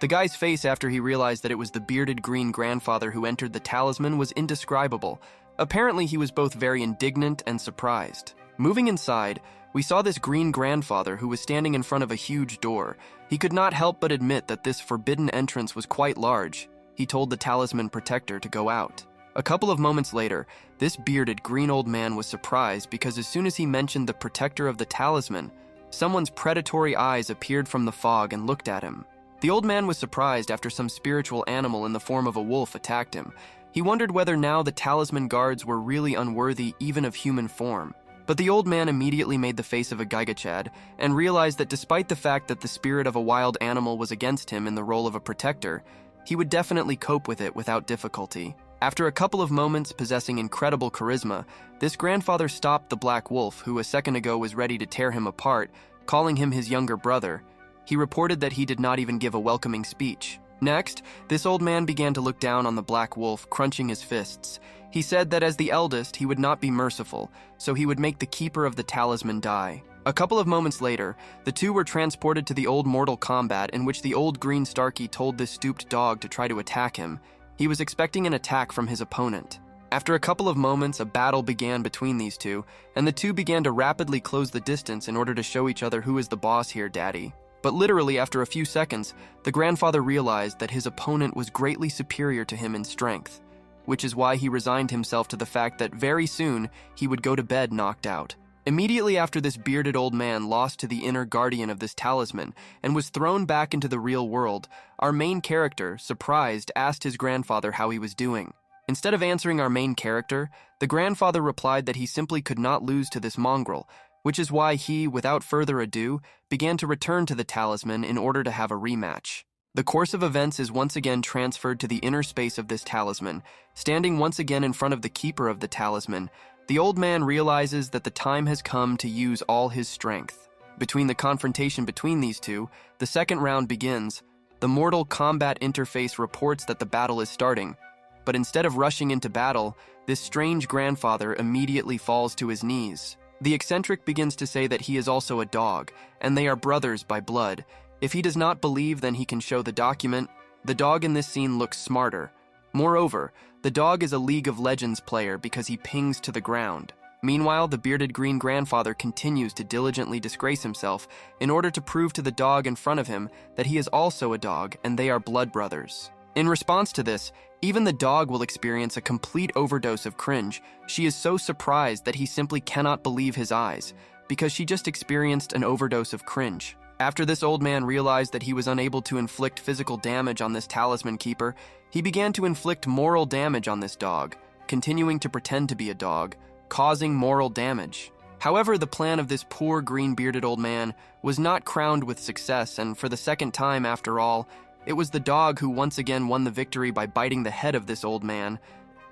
The guy's face after he realized that it was the bearded green grandfather who entered the talisman was indescribable. Apparently, he was both very indignant and surprised. Moving inside, we saw this green grandfather who was standing in front of a huge door. He could not help but admit that this forbidden entrance was quite large. He told the talisman protector to go out. A couple of moments later, this bearded green old man was surprised because as soon as he mentioned the protector of the talisman, someone's predatory eyes appeared from the fog and looked at him. The old man was surprised after some spiritual animal in the form of a wolf attacked him. He wondered whether now the talisman guards were really unworthy even of human form. But the old man immediately made the face of a gigachad and realized that despite the fact that the spirit of a wild animal was against him in the role of a protector, he would definitely cope with it without difficulty. After a couple of moments possessing incredible charisma, this grandfather stopped the black wolf who a second ago was ready to tear him apart, calling him his younger brother. He reported that he did not even give a welcoming speech. Next, this old man began to look down on the black wolf, crunching his fists. He said that as the eldest, he would not be merciful, so he would make the keeper of the talisman die. A couple of moments later, the two were transported to the old Mortal Kombat in which the old green Starkey told this stooped dog to try to attack him. He was expecting an attack from his opponent. After a couple of moments, a battle began between these two, and the two began to rapidly close the distance in order to show each other who is the boss here, daddy. But literally after a few seconds, the grandfather realized that his opponent was greatly superior to him in strength, which is why he resigned himself to the fact that very soon he would go to bed knocked out. Immediately after this bearded old man lost to the inner guardian of this talisman and was thrown back into the real world, our main character, surprised, asked his grandfather how he was doing. Instead of answering our main character, the grandfather replied that he simply could not lose to this mongrel, which is why he, without further ado, began to return to the talisman in order to have a rematch. The course of events is once again transferred to the inner space of this talisman. Standing once again in front of the keeper of the talisman, the old man realizes that the time has come to use all his strength. Between the confrontation between these two, the second round begins. The Mortal Kombat interface reports that the battle is starting, but instead of rushing into battle, this strange grandfather immediately falls to his knees. The eccentric begins to say that he is also a dog, and they are brothers by blood. If he does not believe, then he can show the document. The dog in this scene looks smarter. Moreover, the dog is a League of Legends player because he pings to the ground. Meanwhile, the bearded green grandfather continues to diligently disgrace himself in order to prove to the dog in front of him that he is also a dog and they are blood brothers. In response to this, even the dog will experience a complete overdose of cringe. She is so surprised that he simply cannot believe his eyes because she just experienced an overdose of cringe. After this old man realized that he was unable to inflict physical damage on this talisman keeper, he began to inflict moral damage on this dog, continuing to pretend to be a dog, causing moral damage. However, the plan of this poor green-bearded old man was not crowned with success, and for the second time after all, it was the dog who once again won the victory by biting the head of this old man.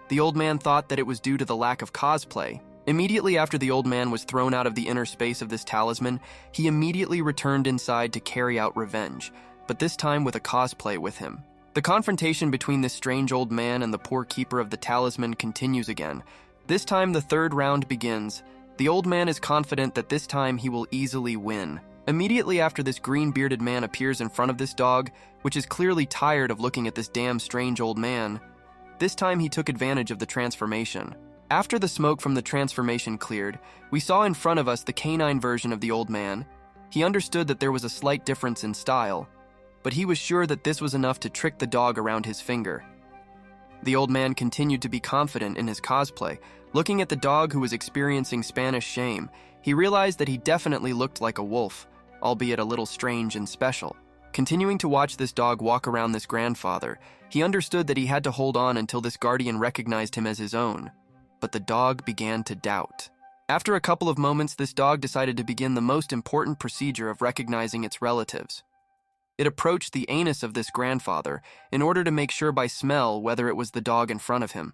The old man thought that it was due to the lack of cosplay. Immediately after the old man was thrown out of the inner space of this talisman, he immediately returned inside to carry out revenge, but this time with a cosplay with him. The confrontation between this strange old man and the poor keeper of the talisman continues again. This time the third round begins. The old man is confident that this time he will easily win. Immediately after this green-bearded man appears in front of this dog, which is clearly tired of looking at this damn strange old man, this time he took advantage of the transformation. After the smoke from the transformation cleared, we saw in front of us the canine version of the old man. He understood that there was a slight difference in style, but he was sure that this was enough to trick the dog around his finger. The old man continued to be confident in his cosplay. Looking at the dog who was experiencing Spanish shame, he realized that he definitely looked like a wolf, albeit a little strange and special. Continuing to watch this dog walk around this grandfather, he understood that he had to hold on until this guardian recognized him as his own. But the dog began to doubt. After a couple of moments, this dog decided to begin the most important procedure of recognizing its relatives. It approached the anus of this grandfather in order to make sure by smell whether it was the dog in front of him.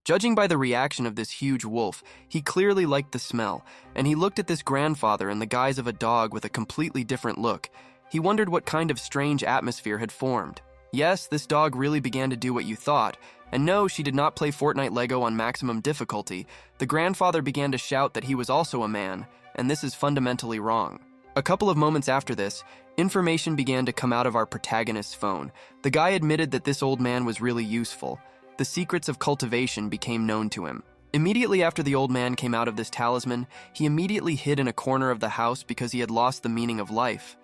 Judging by the reaction of this huge wolf, he clearly liked the smell, and he looked at this grandfather in the guise of a dog with a completely different look. He wondered what kind of strange atmosphere had formed. Yes, this dog really began to do what you thought, and no, she did not play Fortnite Lego on maximum difficulty. The grandfather began to shout that he was also a man, and this is fundamentally wrong. A couple of moments after this, information began to come out of our protagonist's phone. The guy admitted that this old man was really useful. The secrets of cultivation became known to him. Immediately after the old man came out of this talisman, he immediately hid in a corner of the house because he had lost the meaning of life.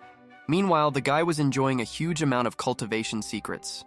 Meanwhile, the guy was enjoying a huge amount of cultivation secrets.